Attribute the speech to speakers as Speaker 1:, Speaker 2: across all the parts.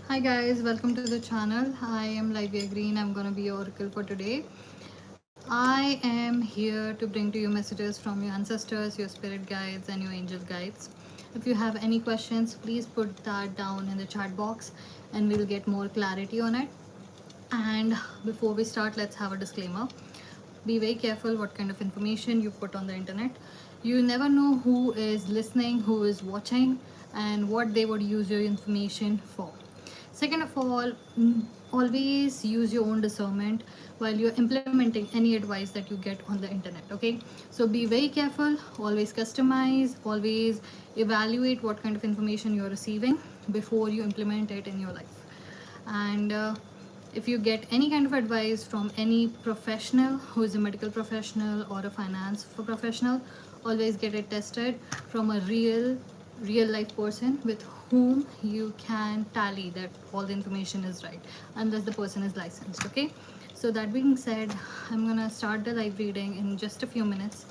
Speaker 1: Hi guys, welcome to the channel. I am Lyvia Greene. I'm gonna be your oracle for today. I am here to bring to you messages from your ancestors, your spirit guides, and your angel guides. If you have any questions, please put that down in the chat box and we'll get more clarity on it. And before we start, let's have a disclaimer. Be very careful what kind of information you put on the internet. You never know who is listening, who is watching, and what they would use your information for. Second of all, always use your own discernment while you're implementing any advice that you get on the internet. Okay, so be very careful, always customize, always evaluate what kind of information you're receiving before you implement it in your life. And if you get any kind of advice from any professional who is a medical professional or a finance professional, always get it tested from a real life person with whom you can tally that all the information is right, unless the person is licensed. Okay, so that being said, I'm gonna start the live reading in just a few minutes.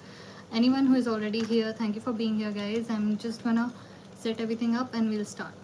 Speaker 1: Anyone who is already here, thank you for being here, guys. I'm just gonna set everything up and we'll start.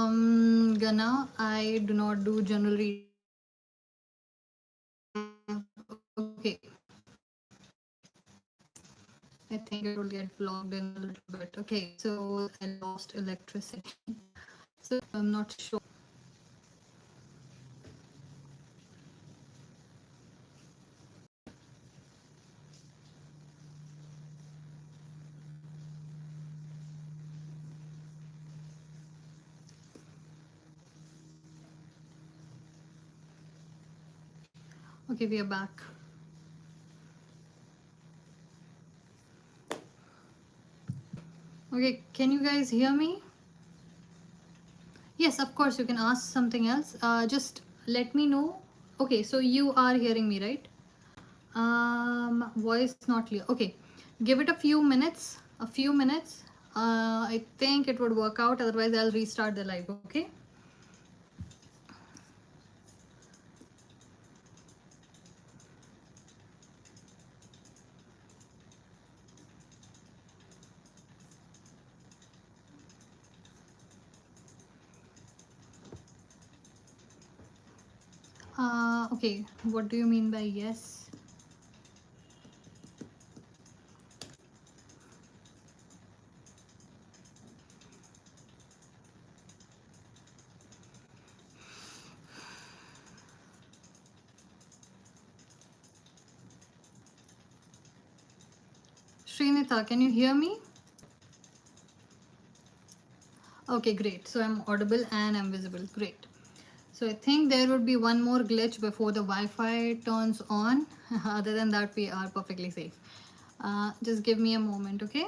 Speaker 1: um I do not do general readings. Okay, I think it will get vlogged in a little bit. Okay, so I lost electricity, so I'm not sure. Okay, we are back. Okay, can you guys hear me? Yes, of course, you can ask something else. Just let me know. Okay, so you are hearing me, right? Voice not clear. Okay, give it a few minutes. A few minutes. I think it would work out. Otherwise, I'll restart the live. Okay. Okay. What do you mean by yes? Srinitha, can you hear me? Okay, great. So I'm audible and I'm visible. Great. So I think there would be one more glitch before the Wi-Fi turns on. Other than that, we are perfectly safe. Just give me a moment, okay?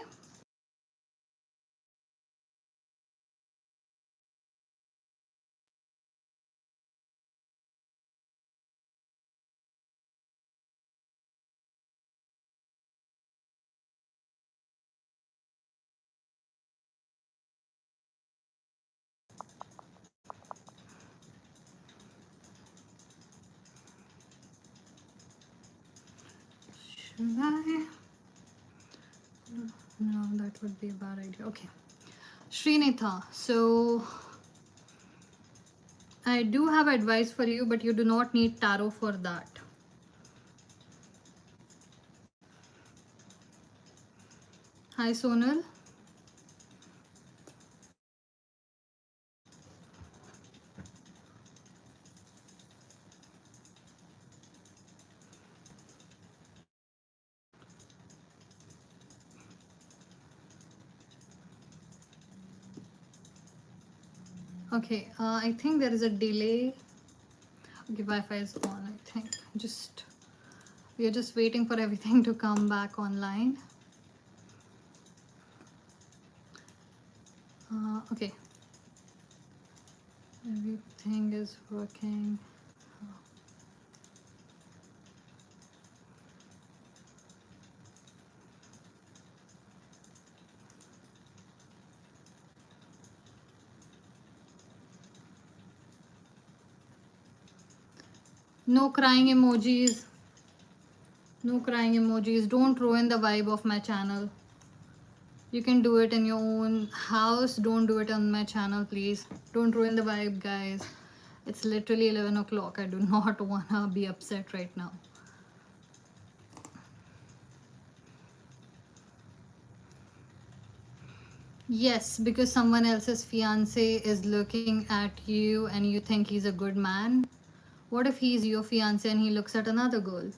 Speaker 1: Should I? No, that would be a bad idea. Okay. Srinitha, so I do have advice for you, but you do not need tarot for that. Hi, Sonal. Okay, I think there is a delay. Okay, Wi-Fi is on, I think. We are just waiting for everything to come back online. Okay, everything is working. No crying emojis. No crying emojis. Don't ruin the vibe of my channel. You can do it in your own house. Don't do it on my channel, please. Don't ruin the vibe, guys. It's literally 11 o'clock. I do not want to be upset right now. Yes, because someone else's fiance is looking at you and you think he's a good man. What if he's your fiance and he looks at another girl?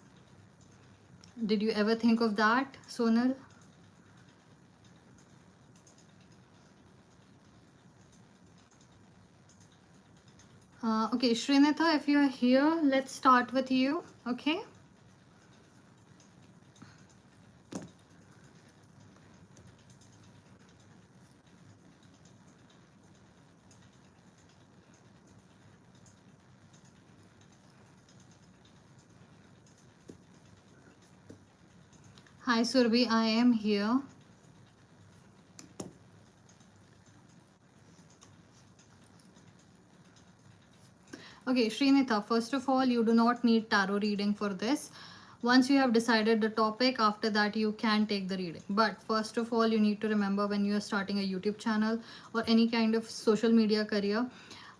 Speaker 1: Did you ever think of that, Sonal? Okay, Srinitha, if you're here, let's start with you, okay? Hi, Surbi, I am here. Okay, Srinitha, first of all, you do not need tarot reading for this. Once you have decided the topic, after that you can take the reading. But first of all, you need to remember when you are starting a YouTube channel or any kind of social media career,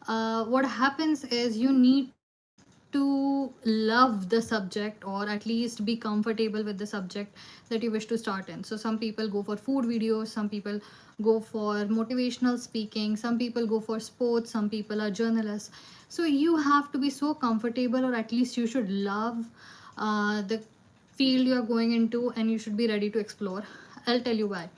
Speaker 1: what happens is you need to love the subject or at least be comfortable with the subject that you wish to start in. So some people go for food videos, some people go for motivational speaking, some people go for sports, some people are journalists. So you have to be so comfortable, or at least you should love the field you are going into, and you should be ready to explore. I'll tell you why.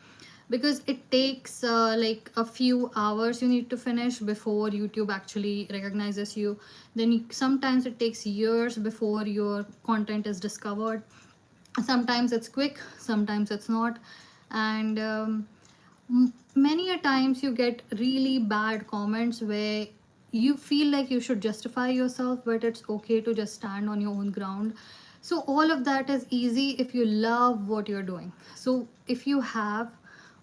Speaker 1: Because it takes like a few hours you need to finish before YouTube actually recognizes you. Then sometimes it takes years before your content is discovered. Sometimes it's quick, sometimes it's not. And many a times you get really bad comments where you feel like you should justify yourself, but it's okay to just stand on your own ground. So all of that is easy if you love what you're doing. So if you have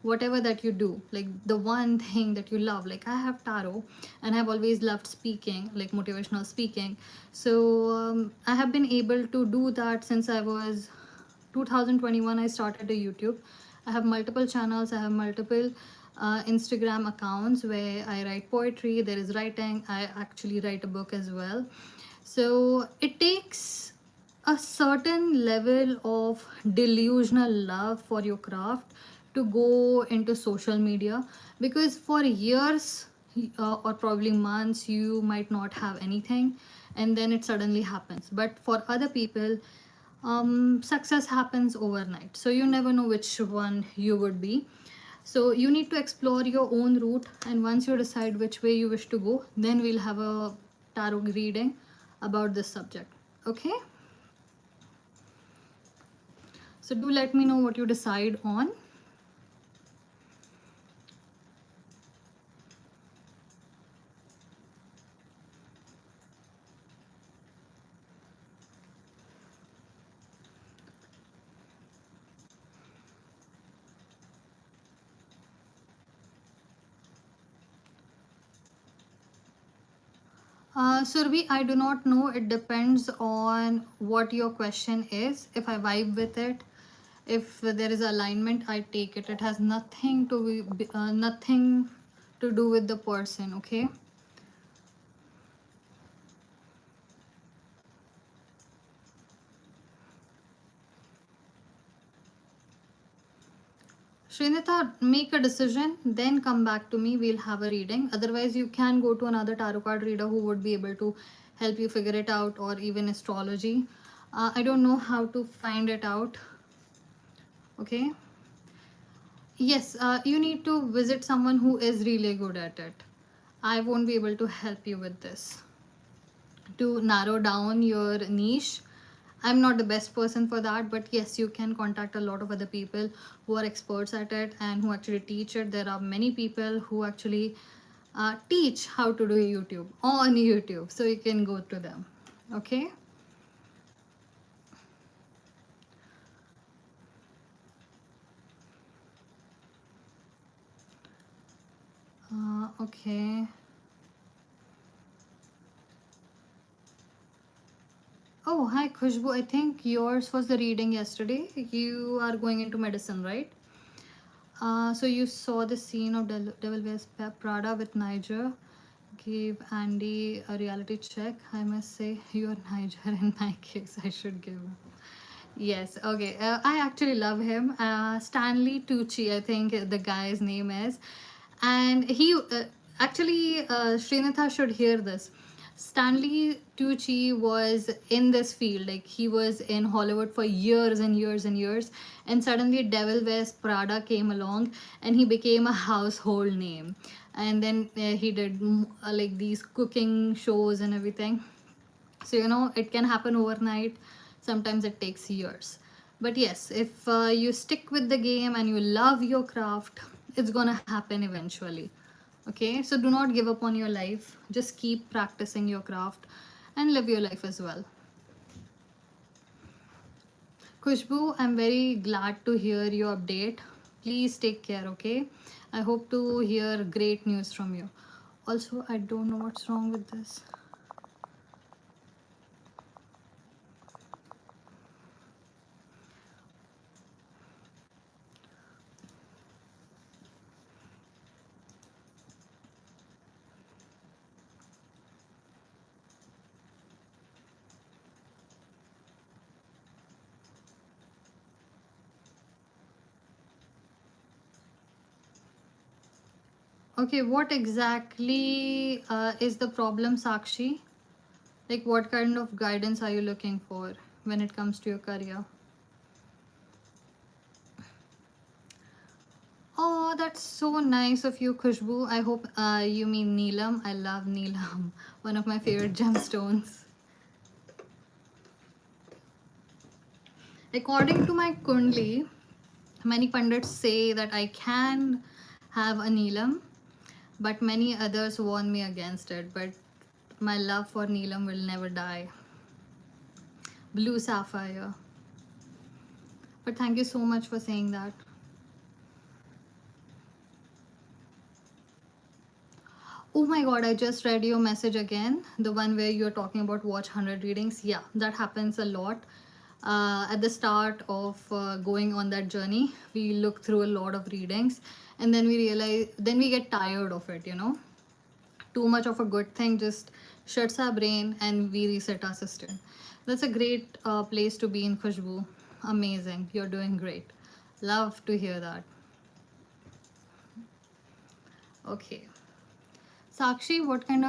Speaker 1: whatever that you do, like the one thing that you love, like I have tarot and I've always loved speaking, like motivational speaking. So I have been able to do that since I was 2021. I started a YouTube. I have multiple channels. I have multiple Instagram accounts where I write poetry. There is writing. I actually write a book as well. So it takes a certain level of delusional love for your craft to go into social media, because for years or probably months you might not have anything, and then it suddenly happens. But for other people, success happens overnight, so you never know which one you would be. So you need to explore your own route, and once you decide which way you wish to go, then we'll have a tarot reading about this subject. Okay, so do let me know what you decide on. Survi, I do not know. It depends on what your question is. If I vibe with it, if there is alignment, I take it. It has nothing to nothing to do with the person. Okay. Srinitha, make a decision, then come back to me. We'll have a reading. Otherwise, you can go to another tarot card reader who would be able to help you figure it out, or even astrology. I don't know how to find it out. Okay. Yes, you need to visit someone who is really good at it. I won't be able to help you with this. To narrow down your niche, I'm not the best person for that, but yes, you can contact a lot of other people who are experts at it and who actually teach it. There are many people who actually teach how to do YouTube on YouTube, so you can go to them. Okay. Okay. Oh, hi Khushbu. I think yours was the reading yesterday. You are going into medicine, right? So you saw the scene of Devil Wears Prada with Niger. Gave Andy a reality check. I must say, you're Niger in my case. I should give him. Yes, okay. I actually love him. Stanley Tucci, I think the guy's name is. And he Srinatha should hear this. Stanley Tucci was in this field, like he was in Hollywood for years and years and years, and suddenly Devil Wears Prada came along and he became a household name. And then he did like these cooking shows and everything. So it can happen overnight. Sometimes it takes years, but yes, if you stick with the game and you love your craft, it's gonna happen eventually. Okay, so do not give up on your life. Just keep practicing your craft and live your life as well. Khushbu, I'm very glad to hear your update. Please take care. Okay, I hope to hear great news from you. Also, I don't know what's wrong with this. Okay, what exactly is the problem, Sakshi? Like, what kind of guidance are you looking for when it comes to your career? Oh, that's so nice of you, Khushbu. I hope you mean Neelam. I love Neelam, one of my favorite gemstones. According to my Kundli, many pundits say that I can have a Neelam, but many others warn me against it. But my love for Neelam will never die. Blue sapphire. But thank you so much for saying that. Oh my god, I just read your message again. The one where you're talking about watch 100 readings. Yeah, that happens a lot. At the start of going on that journey, we look through a lot of readings and then we realize, then we get tired of it. Too much of a good thing just shuts our brain and we reset our system. That's a great place to be in, Khushbu. Amazing. You're doing great. Love to hear that. Okay. Sakshi, what kind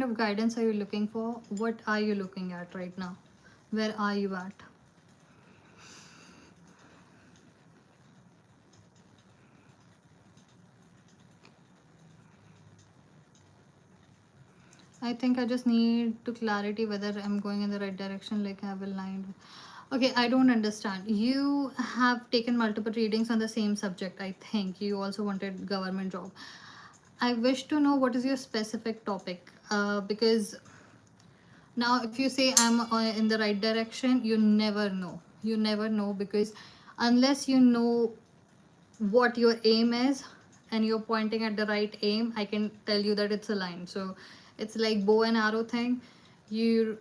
Speaker 1: of guidance are you looking for? What are you looking at right now? Where are you at? I think I just need to clarity whether I'm going in the right direction, like I have aligned. Okay, I don't understand. You have taken multiple readings on the same subject. I think you also wanted government job. I wish to know what is your specific topic, because now if you say I'm in the right direction, you never know. You never know, because unless you know what your aim is and you're pointing at the right aim, I can tell you that it's aligned. So it's like bow and arrow thing. You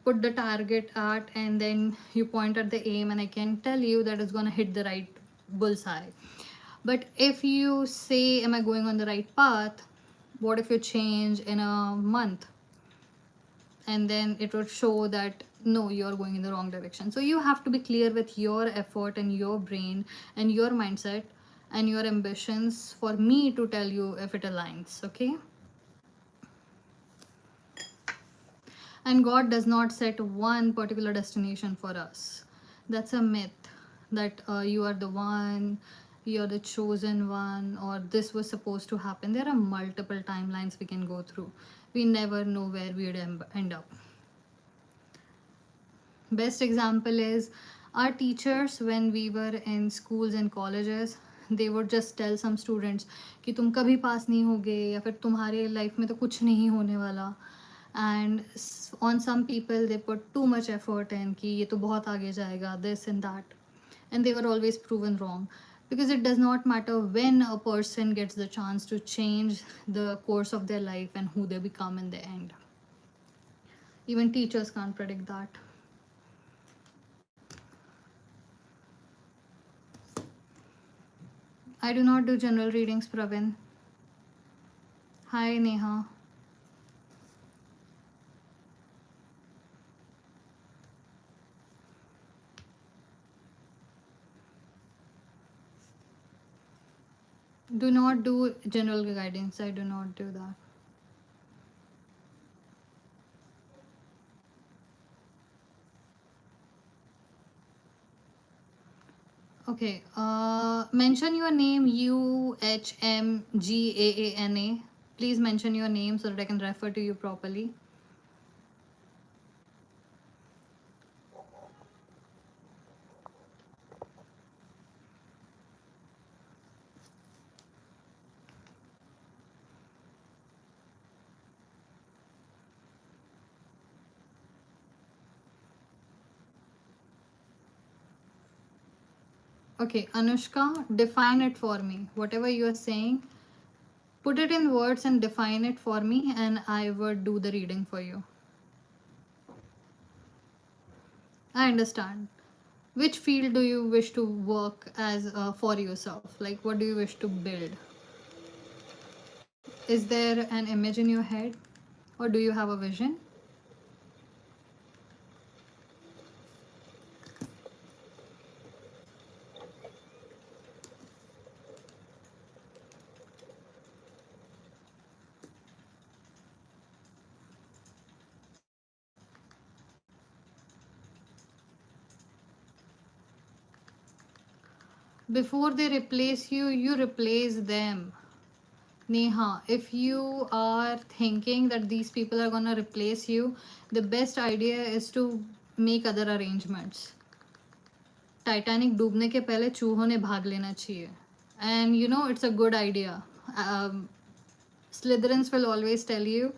Speaker 1: put the target at, and then you point at the aim, and I can tell you that it's going to hit the right bullseye. But if you say, am I going on the right path, what if you change in a month, and then it would show that no, you're going in the wrong direction. So you have to be clear with your effort and your brain and your mindset and your ambitions for me to tell you if it aligns. Okay. And God does not set one particular destination for us. That's a myth, that you are the one, you're the chosen one, or this was supposed to happen. There are multiple timelines we can go through. We never know where we'd end up. Best example is our teachers. When we were in schools and colleges, they would just tell some students कि तुम कभी पास नहीं होगे, या फिर तुम्हारे life में तो कुछ नहीं होने वाला. And on some people they put too much effort in कि ये तो बहुत आगे जाएगा, this and that, and they were always proven wrong, because it does not matter when a person gets the chance to change the course of their life and who they become in the end. Even teachers can't predict that. I do not do general readings, Pravin. Hi, Neha. Do not do general guidance. I do not do that. Okay. Mention your name, UHMGAANA. Please mention your name so that I can refer to you properly. Okay, Anushka, define it for me. Whatever you are saying, put it in words and define it for me, and I would do the reading for you. I understand. Which field do you wish to work as for yourself? Like, what do you wish to build? Is there an image in your head, or do you have a vision? Before they replace you, you replace them. Neha, if you are thinking that these people are gonna replace you, the best idea is to make other arrangements. Titanic डूबने के पहले चूहों ने भाग लेना चाहिए. And you know, it's a good idea. Slytherins will always tell you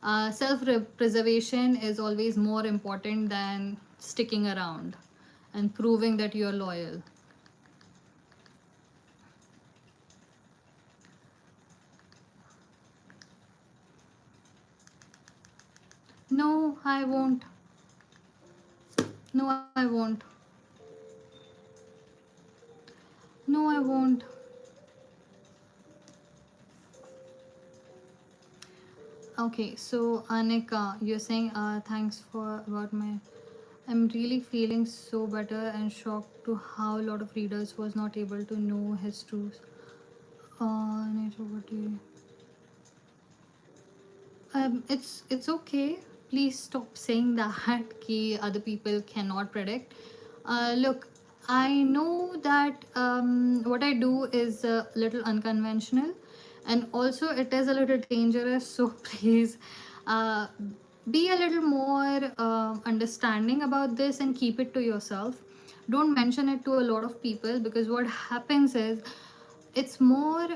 Speaker 1: self-preservation is always more important than sticking around and proving that you're loyal. No, I won't. No, I won't. No, I won't. Okay, so Anika, you're saying thanks for about my. I'm really feeling so better and shocked to how a lot of readers was not able to know his truth. Nature, what do you? It's okay. Please stop saying that ki other people cannot predict. Look, I know that what I do is a little unconventional, and also it is a little dangerous. So please, uh, be a little more understanding about this and keep it to yourself. Don't mention it to a lot of people, because what happens is it's more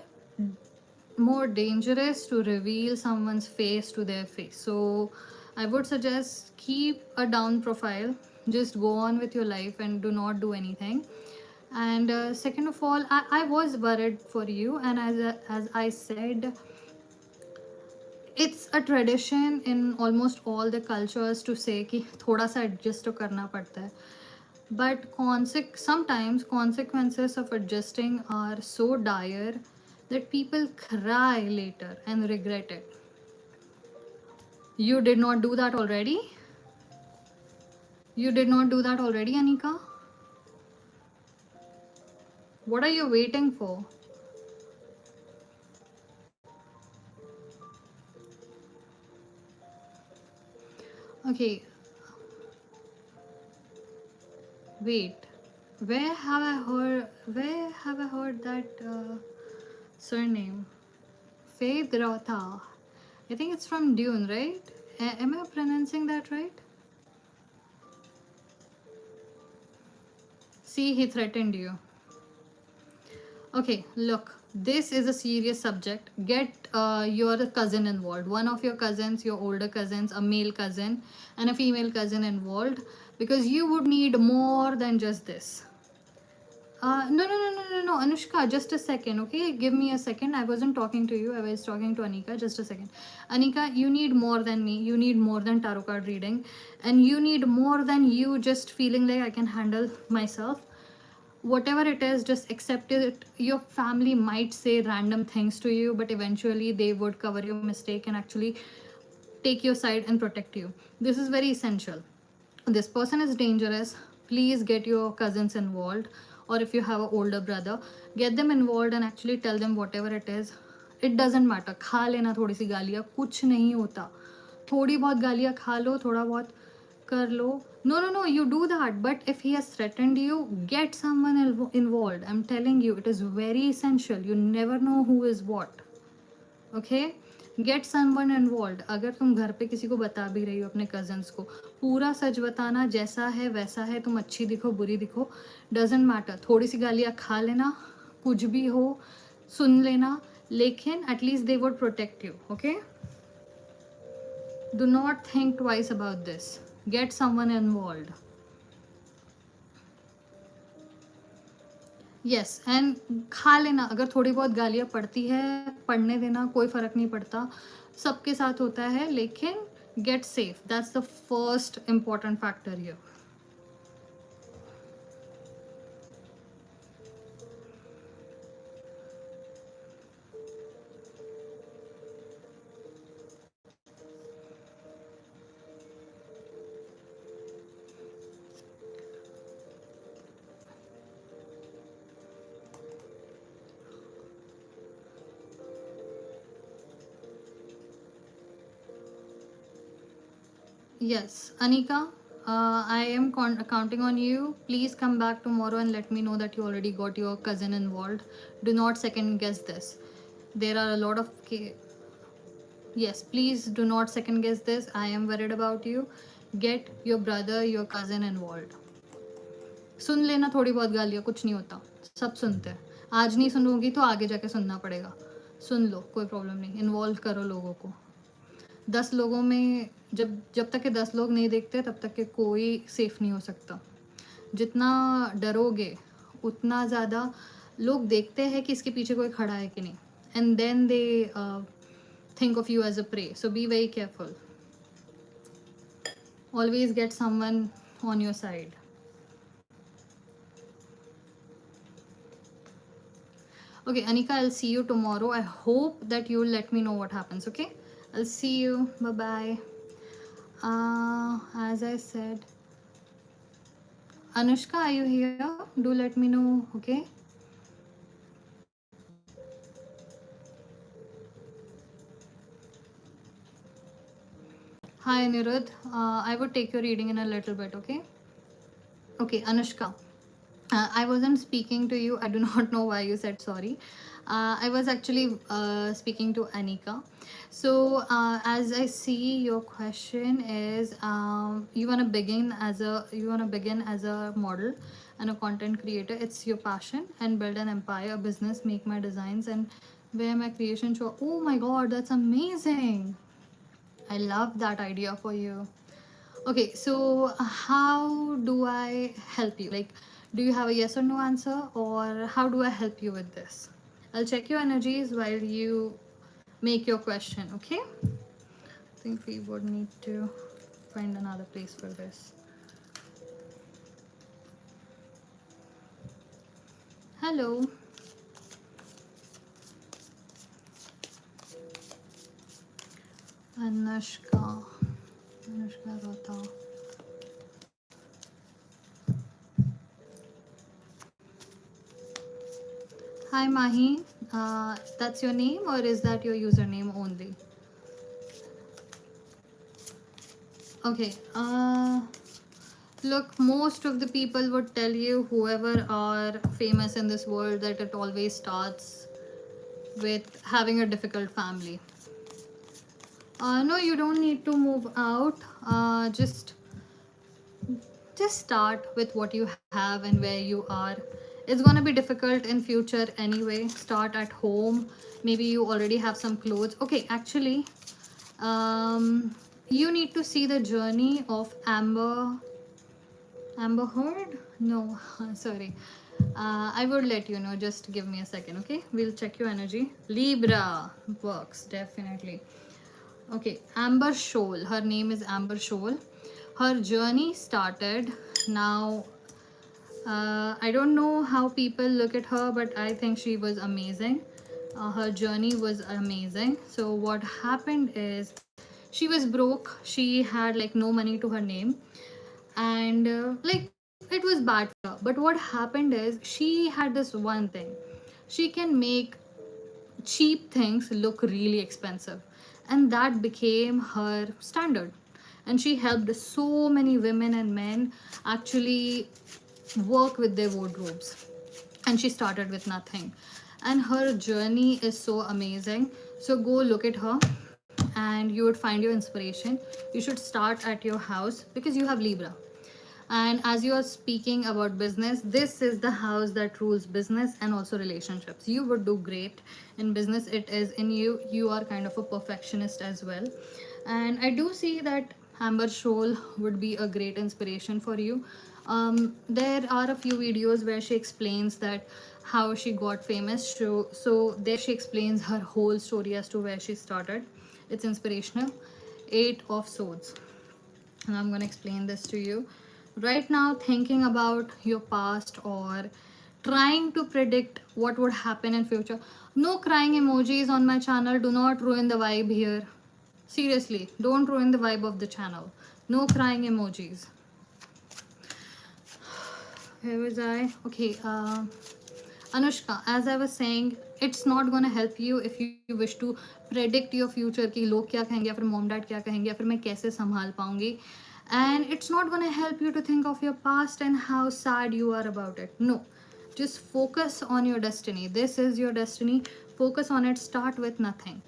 Speaker 1: dangerous to reveal someone's face to their face. So I would suggest keep a down profile, just go on with your life and do not do anything. And second of all, I was worried for you, and as I said, it's a tradition in almost all the cultures to say कि थोड़ा सा adjust तो करना पड़ता है. But sometimes consequences of adjusting are so dire that people cry later and regret it. You did not do that already? You did not do that already, Anika? What are you waiting for? Okay, wait. Where have I heard that surname? Faith Rotha. I think it's from Dune, right? Am I pronouncing that right? See, he threatened you. Okay, look, this is a serious subject. Get your cousin involved. One of your cousins, your older cousins, a male cousin and a female cousin involved, because you would need more than just this. No, Anushka, just a second, okay? Give me a second. I wasn't talking to you. I was talking to Anika. Just a second. Anika, you need more than me. You need more than tarot card reading. And you need more than you just feeling like I can handle myself. Whatever it is, just accept it. Your family might say random things to you, but eventually they would cover your mistake and actually take your side and protect you. This is very essential. This person is dangerous. Please get your cousins involved, or if you have an older brother, get them involved and actually tell them whatever it is. It doesn't matter. खा लेना थोड़ी सी गालियाँ, कुछ नहीं होता. थोड़ी बहुत गालियाँ खा लो, थोड़ा बहुत कर लो. No, you do that. But if he has threatened you, get someone involved. I'm telling you, it is very essential. You never know who is what. Okay? Get someone involved. अगर तुम घर पे किसी को बता भी रही हो अपने cousins को, पूरा सच बताना, जैसा है वैसा है. तुम अच्छी दिखो बुरी दिखो, doesn't matter. थोड़ी सी गालियाँ खा लेना, कुछ भी हो सुन लेना, लेकिन at least they would protect you. Okay? Do not think twice about this. Get someone involved. Yes, and खा लेना. अगर थोड़ी बहुत गालियाँ पड़ती है, पढ़ने देना, कोई फ़र्क नहीं पड़ता. सबके साथ होता है, लेकिन get safe. That's the first important factor here. Yes, Anika, I am counting on you. Please come back tomorrow and let me know that you already got your cousin involved. Do not second guess this. There are a lot of yes, please do not second guess this. I am worried about you. Get your brother, your cousin involved. सुन लेना थोड़ी बहुत गालियाँ, कुछ नहीं होता, सब सुनते हैं. आज नहीं सुनोगी तो आगे जाके सुनना पड़ेगा. सुन लो, कोई प्रॉब्लम नहीं. इन्वॉल्व करो लोगों को. 10 लोगों में जब तक के 10 लोग नहीं देखते, तब तक के कोई सेफ नहीं हो सकता. जितना डरोगे उतना ज़्यादा लोग देखते हैं कि इसके पीछे कोई खड़ा है कि नहीं, and then they think of you as a prey. So be very careful. Always get someone on your side. Okay, Anika, I'll see you tomorrow. I hope that you'll let me know what happens, okay? I'll see you. Bye-bye. As I said, Anushka, are you here? Do let me know, okay? Hi, Anirudh. I would take your reading in a little bit, okay? Okay, Anushka. I wasn't speaking to you. I do not know why you said sorry. I was actually speaking to Anika. So as I see, your question is, you wanna begin as a model and a content creator. It's your passion, and build an empire, a business, make my designs, and wear my creation show. Oh my God, that's amazing! I love that idea for you. Okay, so how do I help you? Like, do you have a yes or no answer, or how do I help you with this? I'll check your energies while you make your question, okay? I think we would need to find another place for this. Hello. Anushka. Anushka Rota. Hi Mahi. That's your name, or is that your username only? Okay. Look, most of the people would tell you, whoever are famous in this world, that it always starts with having a difficult family. No, you don't need to move out. Just start with what you have and where you are. It's gonna be difficult in future anyway. Start at home. Maybe you already have some clothes. Okay, actually, you need to see the journey of Amber Heard? No, sorry. I would let you know. Just give me a second, okay? We'll check your energy. Libra works definitely. Okay, Amber Shoal. Her name is Amber Shoal. Her journey started now. I don't know how people look at her, but I think she was amazing. Her journey was amazing. So what happened is, she was broke. She had like no money to her name, and like it was bad for her. But what happened is, she had this one thing: she can make cheap things look really expensive, and that became her standard. And she helped so many women and men actually work with their wardrobes, and she started with nothing, and her journey is so amazing. So go look at her, and you would find your inspiration. You should start at your house, because you have Libra. And as you are speaking about business, this is the house that rules business and also relationships. You would do great in business. It is in you. You are kind of a perfectionist as well. And I do see that Amber Shoal would be a great inspiration for you. There are a few videos where she explains that how she got famous. So there she explains her whole story as to where she started. It's inspirational. Eight of Swords, and I'm going to explain this to you. Right now, thinking about your past or trying to predict what would happen in future. No crying emojis on my channel. Do not ruin the vibe here. Seriously, don't ruin the vibe of the channel. No crying emojis. Where was I? Okay, Anushka, as I was saying, it's not gonna help you if you wish to predict your future कि लोग क्या कहेंगे या फिर mom dad क्या कहेंगे या फिर मैं कैसे संभाल पाऊंगी. And it's not gonna help you to think of your past and how sad you are about it. No, just focus on your destiny. This is your destiny. Focus on it. Start with nothing.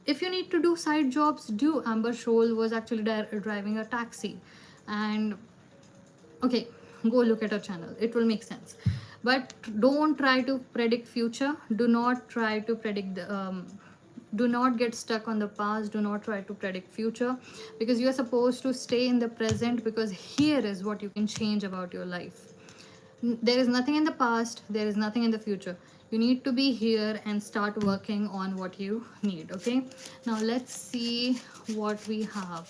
Speaker 1: If you need to do side jobs, do. Amber Shoal was actually driving a taxi, and okay, go look at our channel, it will make sense. But don't try to predict future. Do not try to predict the do not get stuck on the past. Do not try to predict future, because you are supposed to stay in the present, because here is what you can change about your life. There is nothing in the past, there is nothing in the future. You need to be here and start working on what you need. Okay, now let's see what we have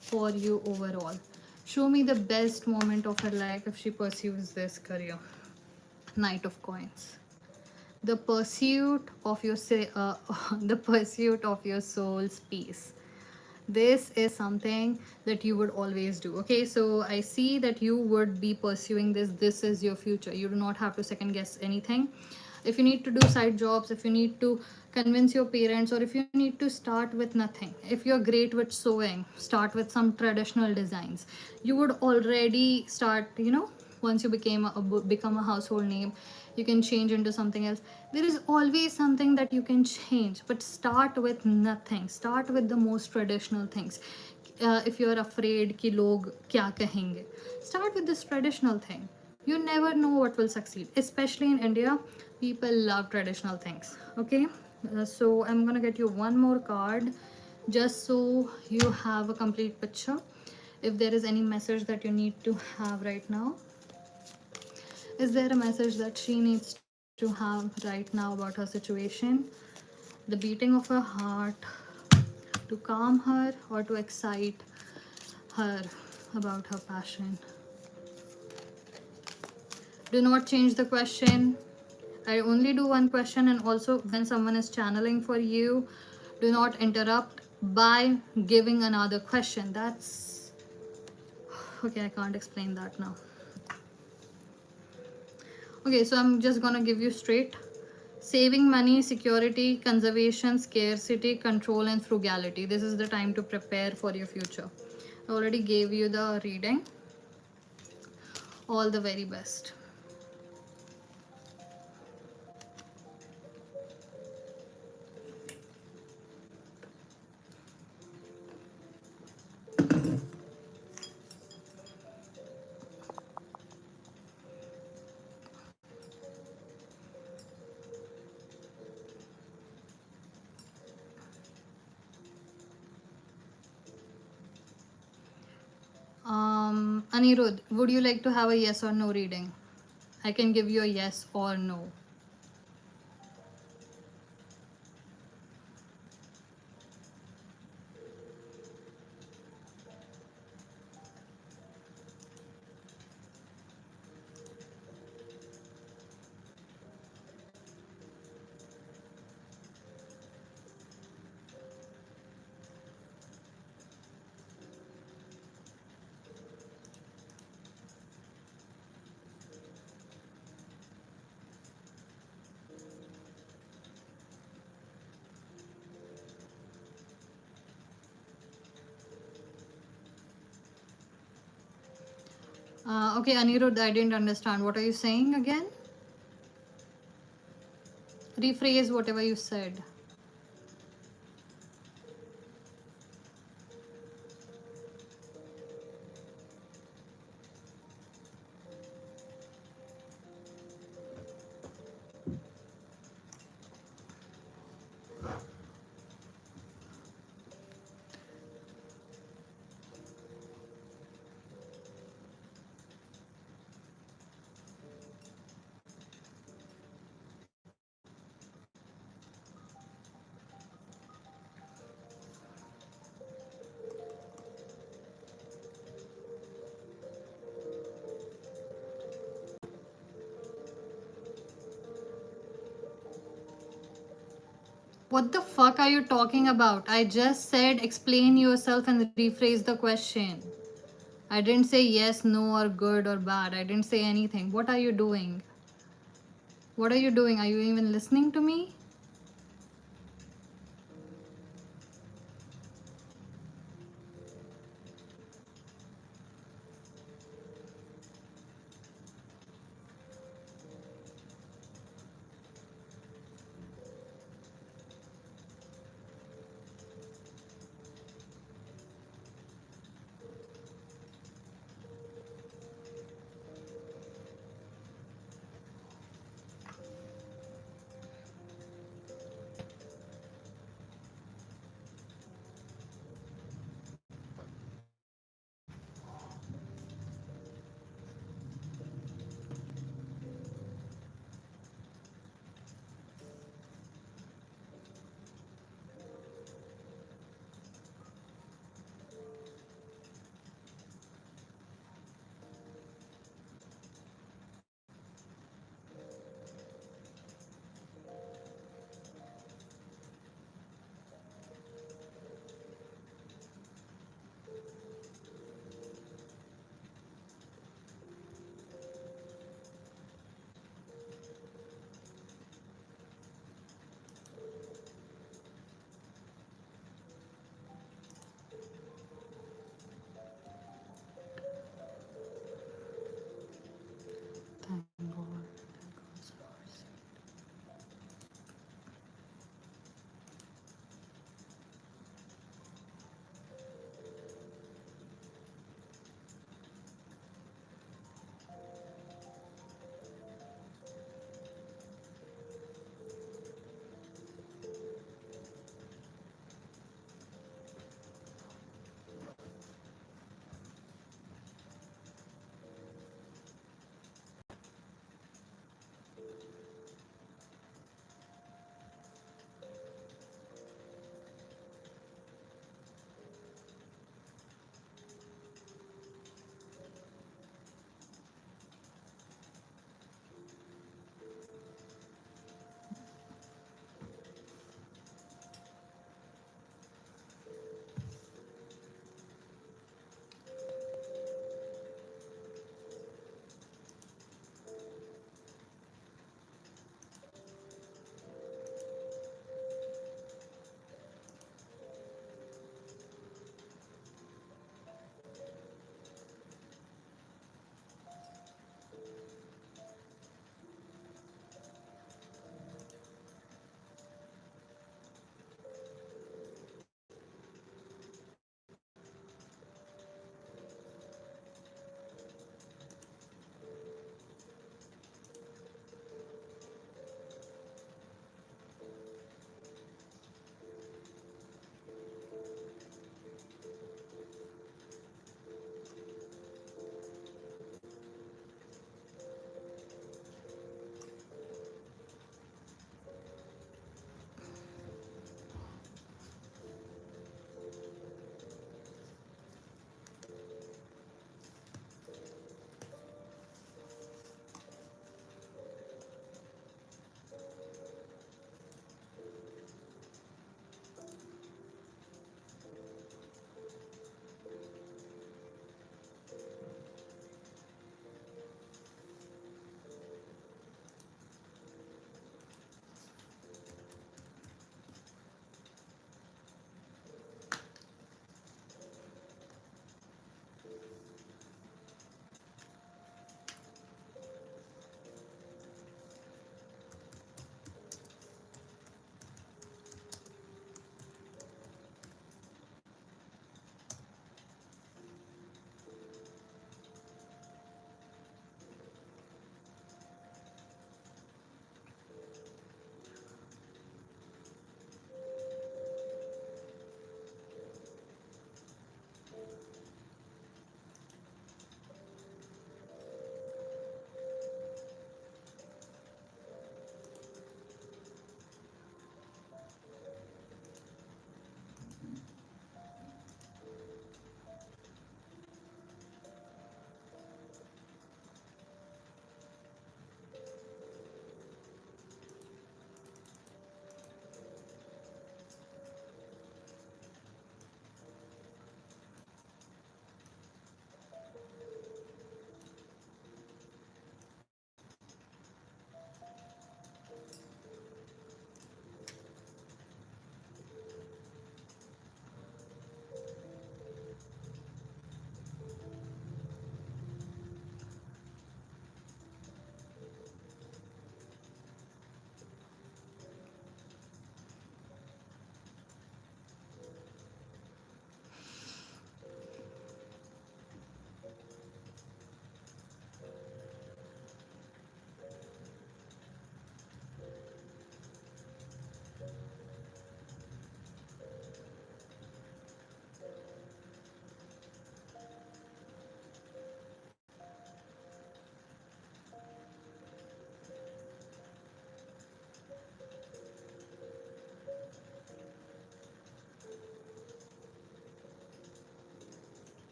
Speaker 1: for you overall. Show me the best moment of her life if she pursues this career. Knight of Coins. The pursuit of your the pursuit of your soul's peace. This is something that you would always do. Okay, so I see that you would be pursuing this. This is your future. You do not have to second guess anything. If you need to do side jobs, if you need to convince your parents, or if you need to start with nothing, if you're great with sewing, start with some traditional designs. You would already start, once you become a household name, you can change into something else. There is always something that you can change, but start with nothing. Start with the most traditional things. If you're afraid कि लोग क्या कहेंगे, start with this traditional thing. You never know what will succeed, especially in India. People love traditional things. Okay, so I'm gonna get you one more card just so you have a complete picture. If there is any message that you need to have right now, is there a message that she needs to have right now about her situation? The beating of her heart, to calm her or to excite her about her passion? Do not change the question. I only do one question, and also when someone is channeling for you, do not interrupt by giving another question. That's okay, I can't explain that now. Okay, so I'm just gonna give you straight. Saving money, security, conservation, scarcity, control, and frugality. This is the time to prepare for your future. I already gave you the reading. All the very best. Anirudh, would you like to have a yes or no reading? I can give you a yes or no. Okay, Anirudh, I didn't understand. What are you saying again? Rephrase whatever you said. What the fuck are you talking about? I just said explain yourself and rephrase the question. I didn't say yes, no, or good or bad. I didn't say anything. What are you doing? What are you doing? Are you even listening to me?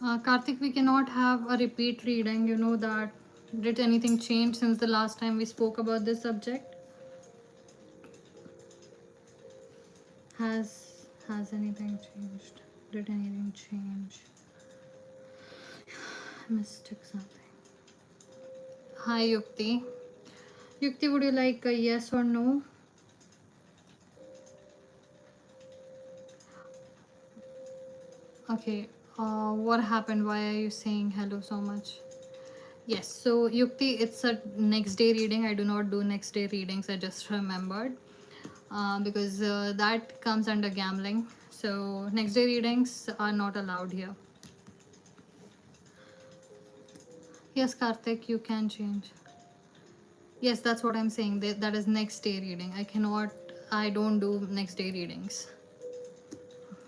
Speaker 1: Karthik, we cannot have a repeat reading. You know that. Did anything change since the last time we spoke about this subject? Has anything changed? Did anything change? I mistook something. Hi Yukti. Yukti, would you like a yes or no? Okay. What happened? Why are you saying hello so much? Yes. So Yukti, it's a next day reading. I do not do next day readings. I just remembered because that comes under gambling. So next day readings are not allowed here. Yes, Karthik, you can change. Yes, that's what I'm saying. That is next day reading. I don't do next day readings.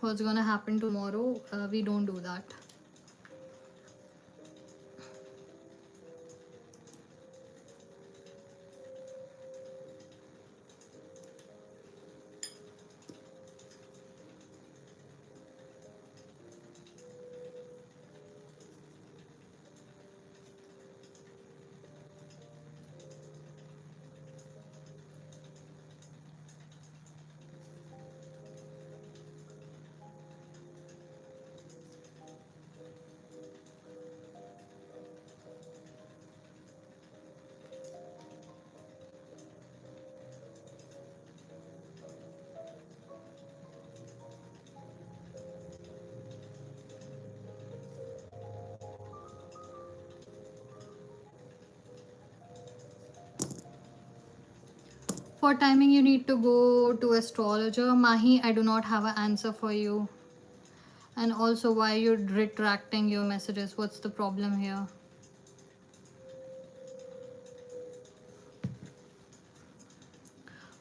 Speaker 1: What's gonna happen tomorrow? We don't do that. For timing, you need to go to astrologer. Mahi, I do not have an answer for you. And also, why you're retracting your messages? What's the problem here?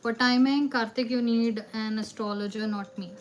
Speaker 1: For timing, Karthik, you need an astrologer, not me.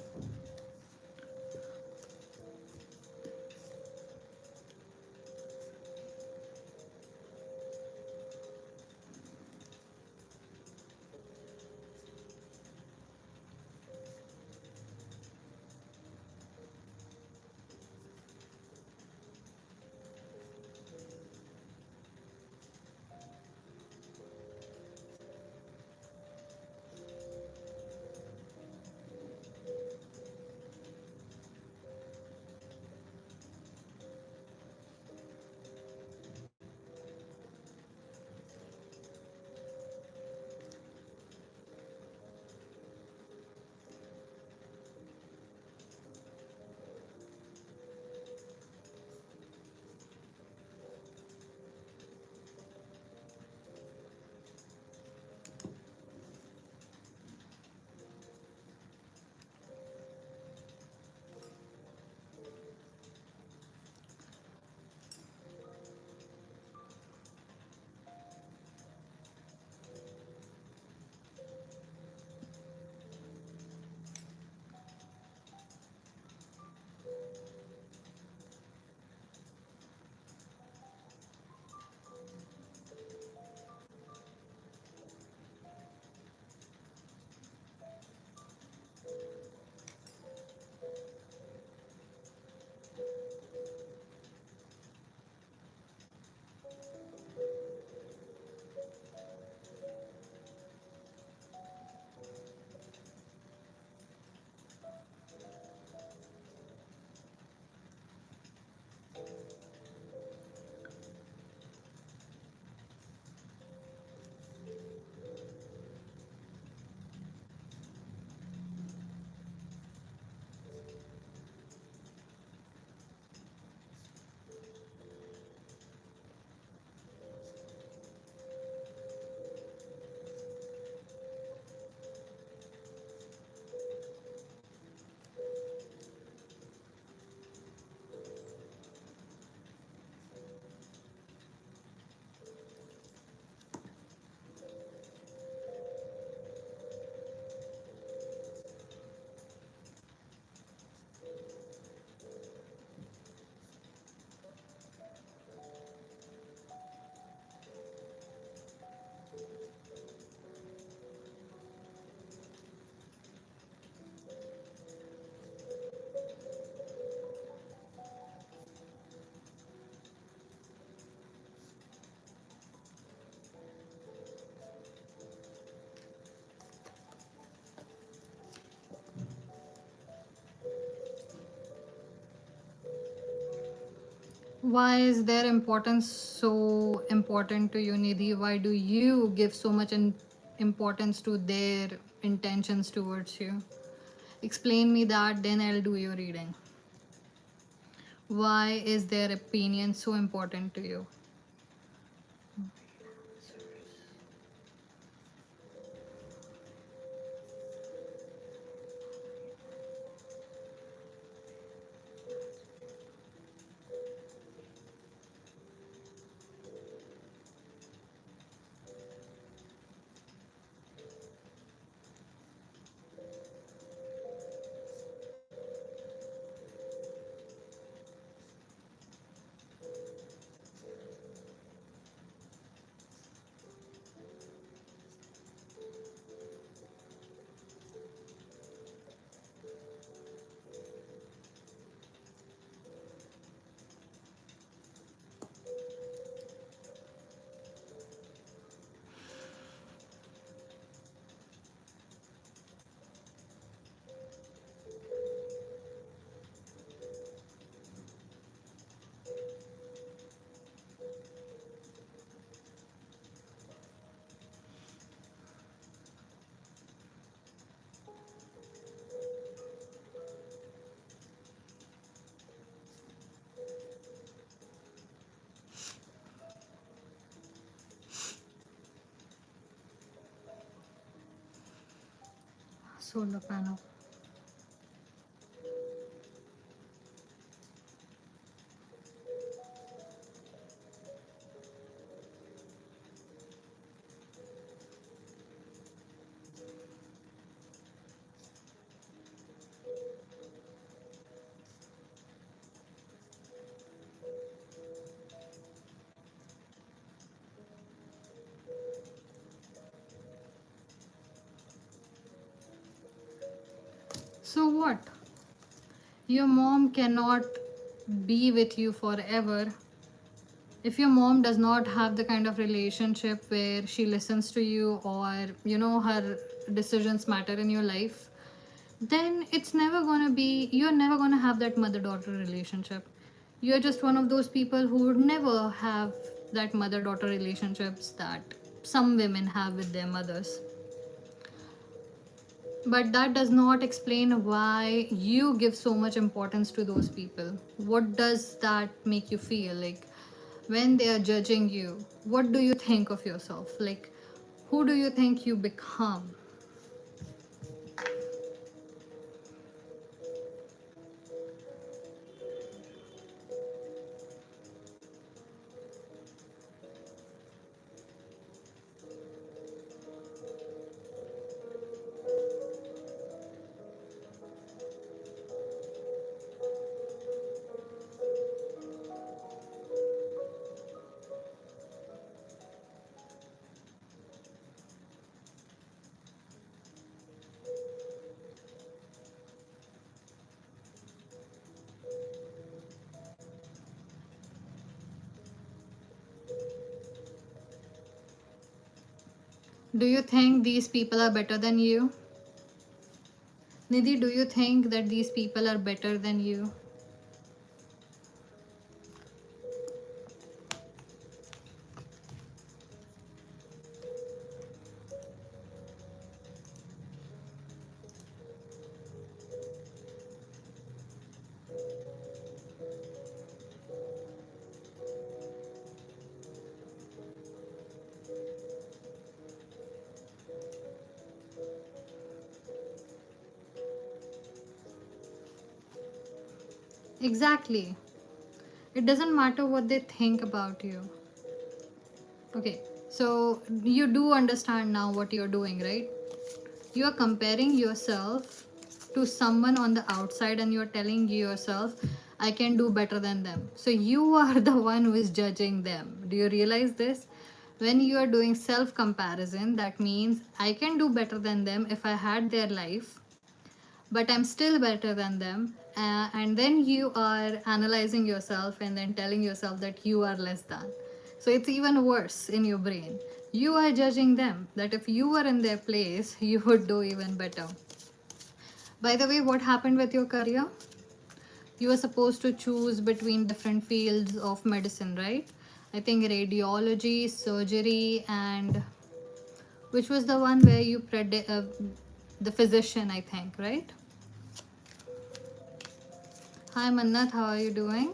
Speaker 1: Why is their importance so important to you, Nidhi? Why do you give so much importance to their intentions towards you? Explain me that, then I'll do your reading. Why is their opinion so important to you? Solar panel. So what? Your mom cannot be with you forever. If your mom does not have the kind of relationship where she listens to you, or her decisions matter in your life, then it's never going to be, you're never going to have that mother daughter relationship. You're just one of those people who would never have that mother daughter relationships that some women have with their mothers. But that does not explain why you give so much importance to those people. What does that make you feel like when they are judging you? What do you think of yourself? Like, who do you think you become? Do you think these people are better than you? Nidhi, do you think that these people are better than you? Exactly. It doesn't matter what they think about you. Okay, so you do understand now what you're doing, right? You are comparing yourself to someone on the outside and you're telling yourself, I can do better than them. So you are the one who is judging them. Do you realize this? When you are doing self comparison, that means I can do better than them if I had their life, but I'm still better than them. And then you are analyzing yourself and then telling yourself that you are less than. So it's even worse in your brain. You are judging them, that if you were in their place, you would do even better. By the way, what happened with your career? You were supposed to choose between different fields of medicine, right? I think radiology, surgery, and which was the one where you the physician, I think, right? Hi Mannat, how are you doing?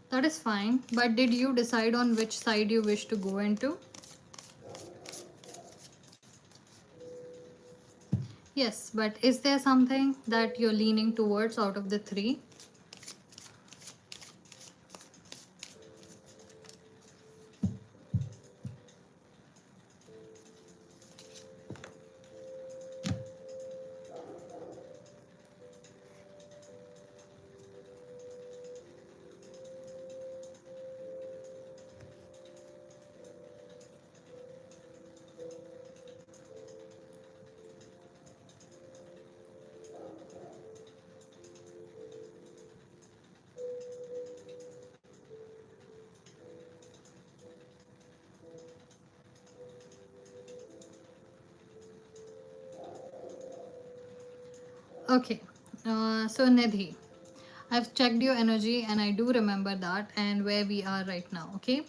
Speaker 1: That is fine, but did you decide on which side you wish to go into? Yes, but is there something that you're leaning towards out of the three? Okay, so Nidhi, I've checked your energy and I do remember that and where we are right now, okay?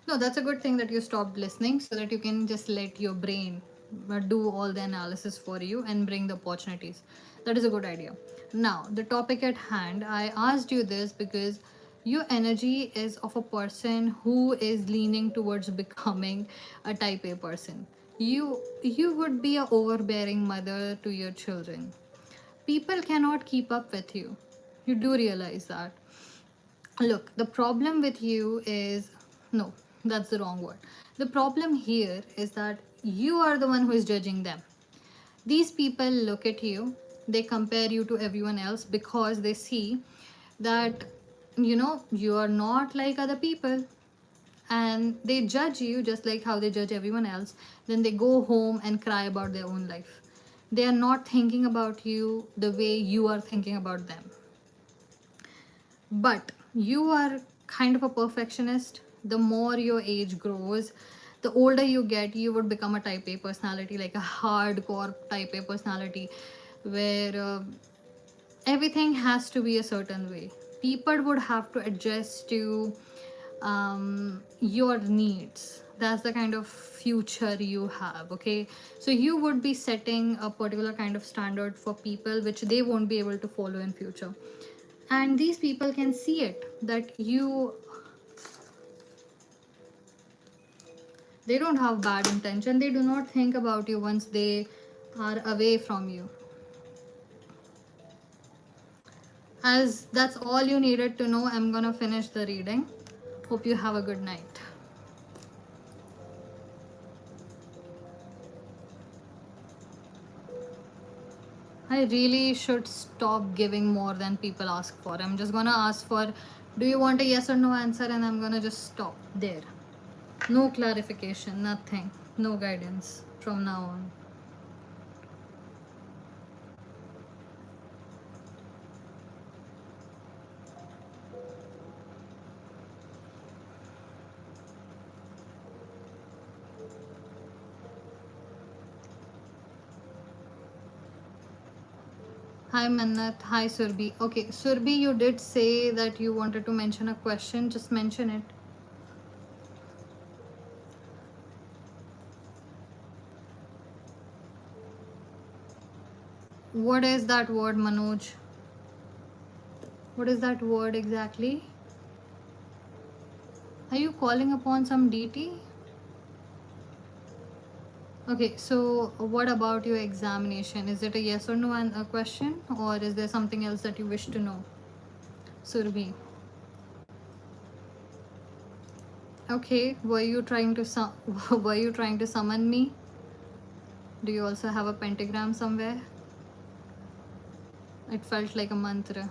Speaker 1: No, that's a good thing that you stopped listening so that you can just let your brain do all the analysis for you and bring the opportunities. That is a good idea. Now, the topic at hand, I asked you this because your energy is of a person who is leaning towards becoming a type A person. You would be a overbearing mother to your children. People cannot keep up with you. You do realize that. Look, the problem with you is no, that's the wrong word. The problem here is that you are the one who is judging them. These people look at you, they compare you to everyone else because they see that you are not like other people, and they judge you just like how they judge everyone else. Then they go home and cry about their own life. They are not thinking about you the way you are thinking about them. But you are kind of a perfectionist. The more your age grows, the older you get, you would become a type A personality, like a hardcore type A personality, where everything has to be a certain way. People would have to adjust to your needs. That's the kind of future you have, okay? So you would be setting a particular kind of standard for people which they won't be able to follow in future. And these people can see it that they don't have bad intention. They do not think about you once they are away from you. As that's all you needed to know, I'm gonna finish the reading. Hope you have a good night. I really should stop giving more than people ask for. I'm just gonna ask for, do you want a yes or no answer, and I'm gonna just stop there. No clarification, nothing, no guidance from now on. Hi Mannat, hi Surbi. Okay, Surbi, you did say that you wanted to mention a question. Just mention it. What is that word, Manoj? What is that word exactly? Are you calling upon some deity? Okay, so what about your examination? Is it a yes or no a question, or is there something else that you wish to know? Surbi. Okay, were you trying to were you trying to summon me? Do you also have a pentagram somewhere? It felt like a mantra.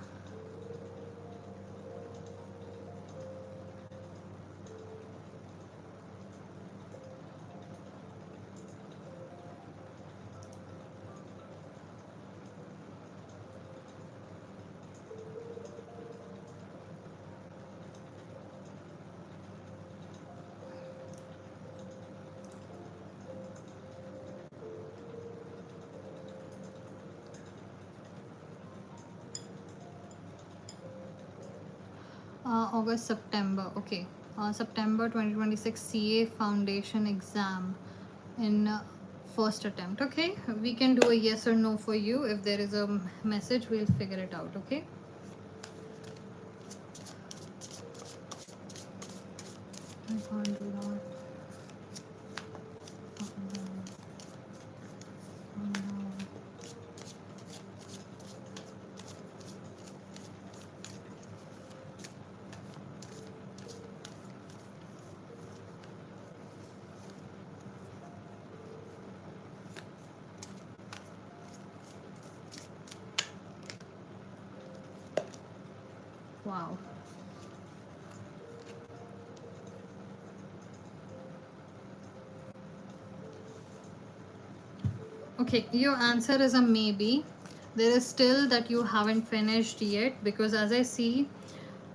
Speaker 1: August, September. Okay. September 2026 CA Foundation exam in first attempt. Okay. We can do a yes or no for you. If there is a message, we'll figure it out. Okay. I can't do that. Wow. Okay, your answer is a maybe. There is still that you haven't finished yet, because as I see,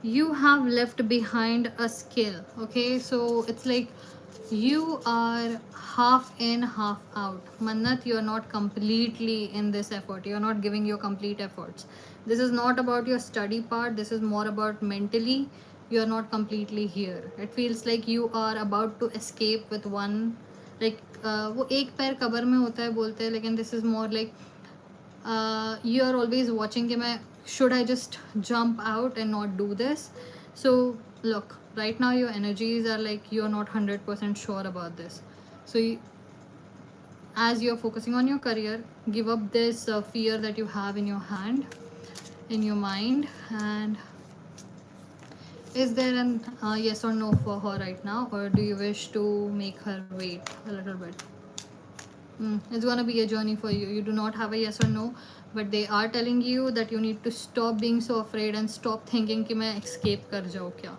Speaker 1: you have left behind a skill. Okay, so it's like you are half in, half out. Mannat, you're not completely in this effort. You're not giving your complete efforts. This is not about your study part. This is more about mentally. You're not completely here. It feels like you are about to escape with one, like वो एक पैर cover में होता है बोलते हैं, लेकिन this is more like you are always watching कि मैं should I just jump out and not do this. So look, right now your energies are like you're not 100% sure about this. So as you're focusing on your career, give up this fear that you have in your hand, in your mind. And is there an yes or no for her right now, or do you wish to make her wait a little bit? It's gonna be a journey for you. You do not have a yes or no, but they are telling you that you need to stop being so afraid and stop thinking कि मैं escape कर जाऊँ क्या.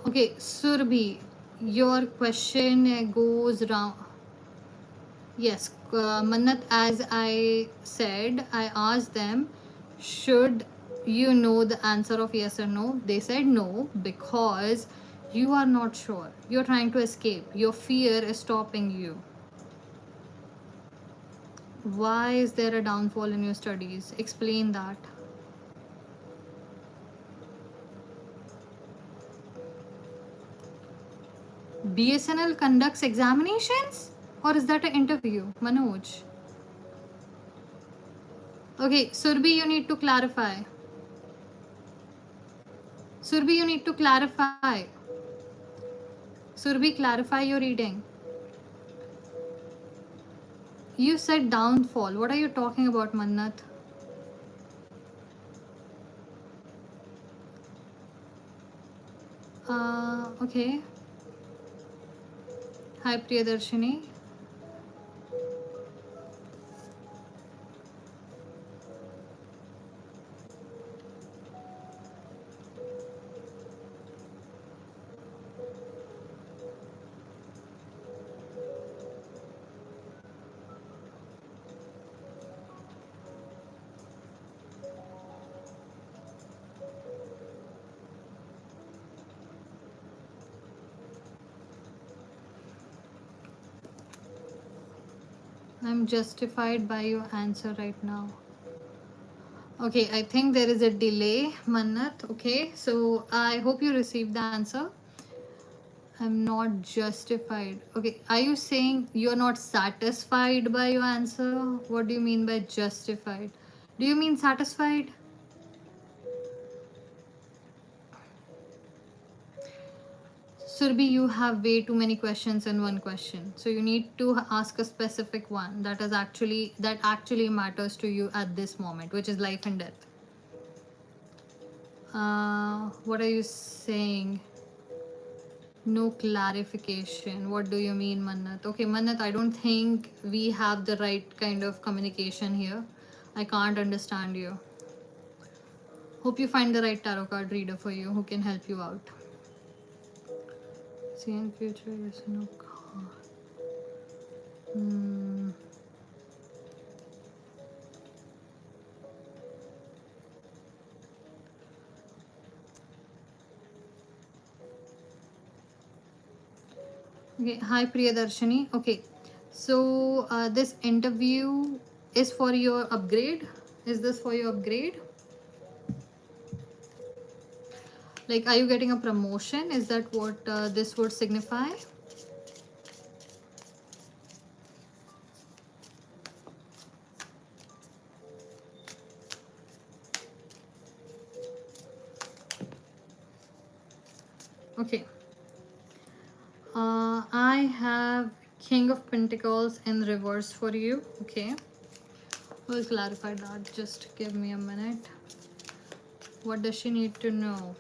Speaker 1: Okay, Surbhi, your question goes round. Yes, Mannat, as I said, I asked them, should you know the answer of yes or no? They said no, because you are not sure. You're trying to escape. Your fear is stopping you. Why is there a downfall in your studies? Explain that. BSNL conducts examinations? Or is that an interview? Manoj. Okay, Surbhi, you need to clarify. Surbhi, you need to clarify. Surbhi, clarify your reading. You said downfall. What are you talking about, Mannat? Okay. Hi, Priyadarshini. I'm justified by your answer right now. Okay, I think there is a delay, Mannat. Okay, so I hope you received the answer. I'm not justified. Okay, are you saying you're not satisfied by your answer? What do you mean by justified? Do you mean satisfied? Surbhi, you have way too many questions in one question. So you need to ask a specific one that actually matters to you at this moment, which is life and death. What are you saying? No clarification. What do you mean, Mannat? Okay, Mannat, I don't think we have the right kind of communication here. I can't understand you. Hope you find the right tarot card reader for you who can help you out. See in future, yes, no. Hmm. Okay, hi Priyadarshini. Okay, so this interview is for your upgrade. Is this for your upgrade? Like, are you getting a promotion? Is that what this would signify? Okay. I have King of Pentacles in reverse for you. Okay. We'll clarify that. Just give me a minute. What does she need to know?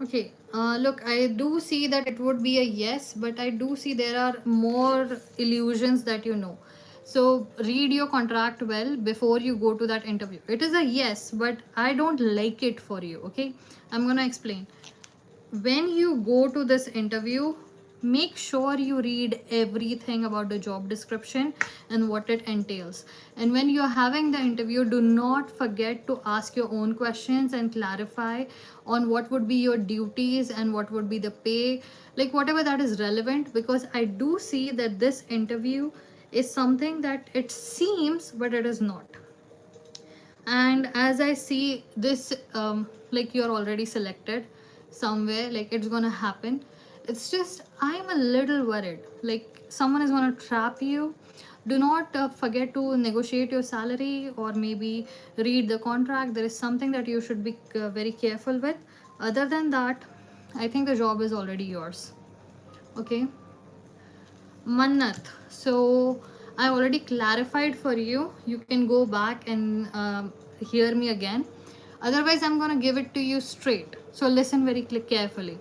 Speaker 1: Okay, look, I do see that it would be a yes, but I do see there are more illusions that you know. So read your contract well before you go to that interview. It is a yes, but I don't like it for you. Okay, I'm gonna explain. When you go to this interview, make sure you read everything about the job description and what it entails. And when you're having the interview, do not forget to ask your own questions and clarify on what would be your duties and what would be the pay, like whatever that is relevant, because I do see that this interview is something that it seems but it is not. And as I see this, like you're already selected somewhere, like it's gonna happen. It's just I'm a little worried, like someone is gonna trap you. Do not forget to negotiate your salary or maybe read the contract. There is something that you should be very careful with. Other than that, I think the job is already yours. Okay. Mannat. So I already clarified for you. You can go back and hear me again. Otherwise, I'm going to give it to you straight. So listen very carefully.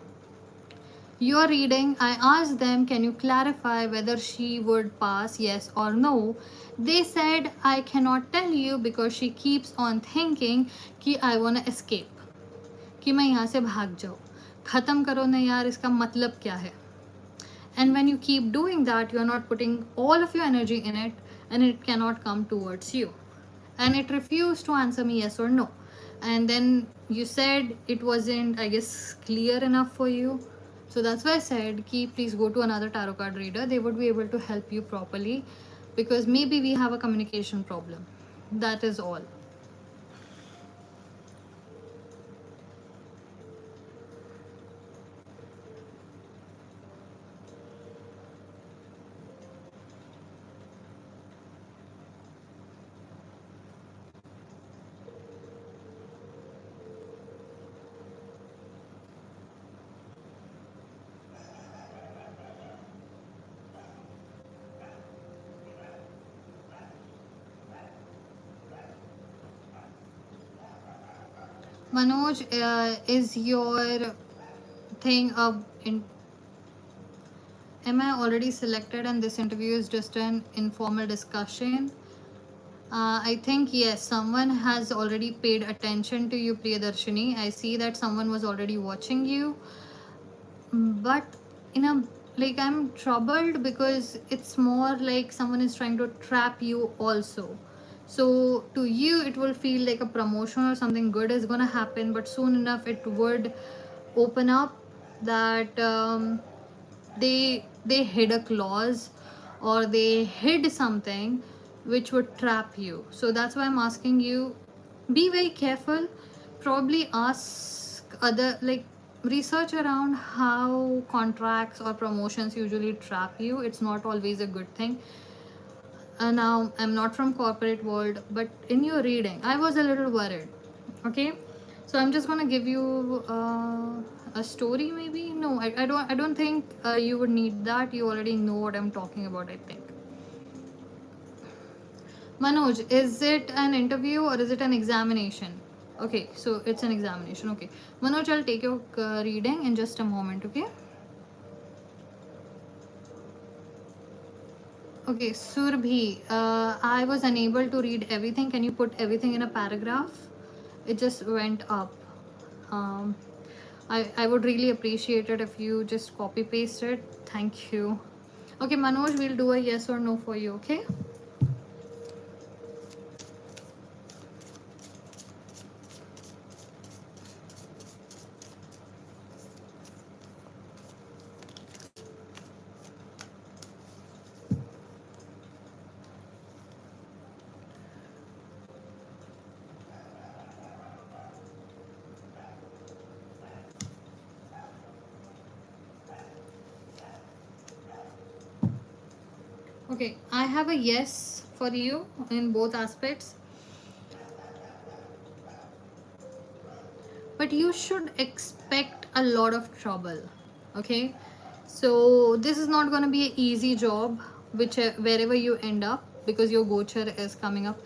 Speaker 1: Your reading, I asked them, can you clarify whether she would pass, yes or no? They said, I cannot tell you because she keeps on thinking कि I want to escape. कि मैं यहाँ से भाग जाऊँ. खत्म करो ना यार, इसका मतलब क्या है? And when you keep doing that, you're not putting all of your energy in it and it cannot come towards you. And it refused to answer me yes or no. And then you said it wasn't, I guess, clear enough for you. So that's why I said, Ki, please go to another tarot card reader. They would be able to help you properly because maybe we have a communication problem. That is all. Manoj, is your thing up in? Am I already selected and this interview is just an informal discussion? I think yes, someone has already paid attention to you, Priyadarshini. I see that someone was already watching you. But in a, like, I'm troubled because it's more like someone is trying to trap you also. So to you it will feel like a promotion or something good is gonna happen, but soon enough it would open up that they hid a clause or they hid something which would trap you. So that's why I'm asking you, be very careful. Probably ask other, like, research around how contracts or promotions usually trap you. It's not always a good thing. Now I'm not from corporate world, but in your reading I was a little worried. Okay, so I'm just gonna give you a story. Maybe no, I don't think you would need that. You already know what I'm talking about, I think. Manoj, is it an interview or is it an examination? Okay, so it's an examination. Okay, Manoj, I'll take your reading in just a moment. Okay. Okay, Surbhi, I was unable to read everything. Can you put everything in a paragraph? It just went up. Um, I would really appreciate it if you just copy paste it. Thank you. Okay, Manoj, we'll do a yes or no for you. Okay. Okay, I have a yes for you in both aspects, but you should expect a lot of trouble. Okay, so this is not going to be an easy job, which wherever you end up, because your gochar is coming up.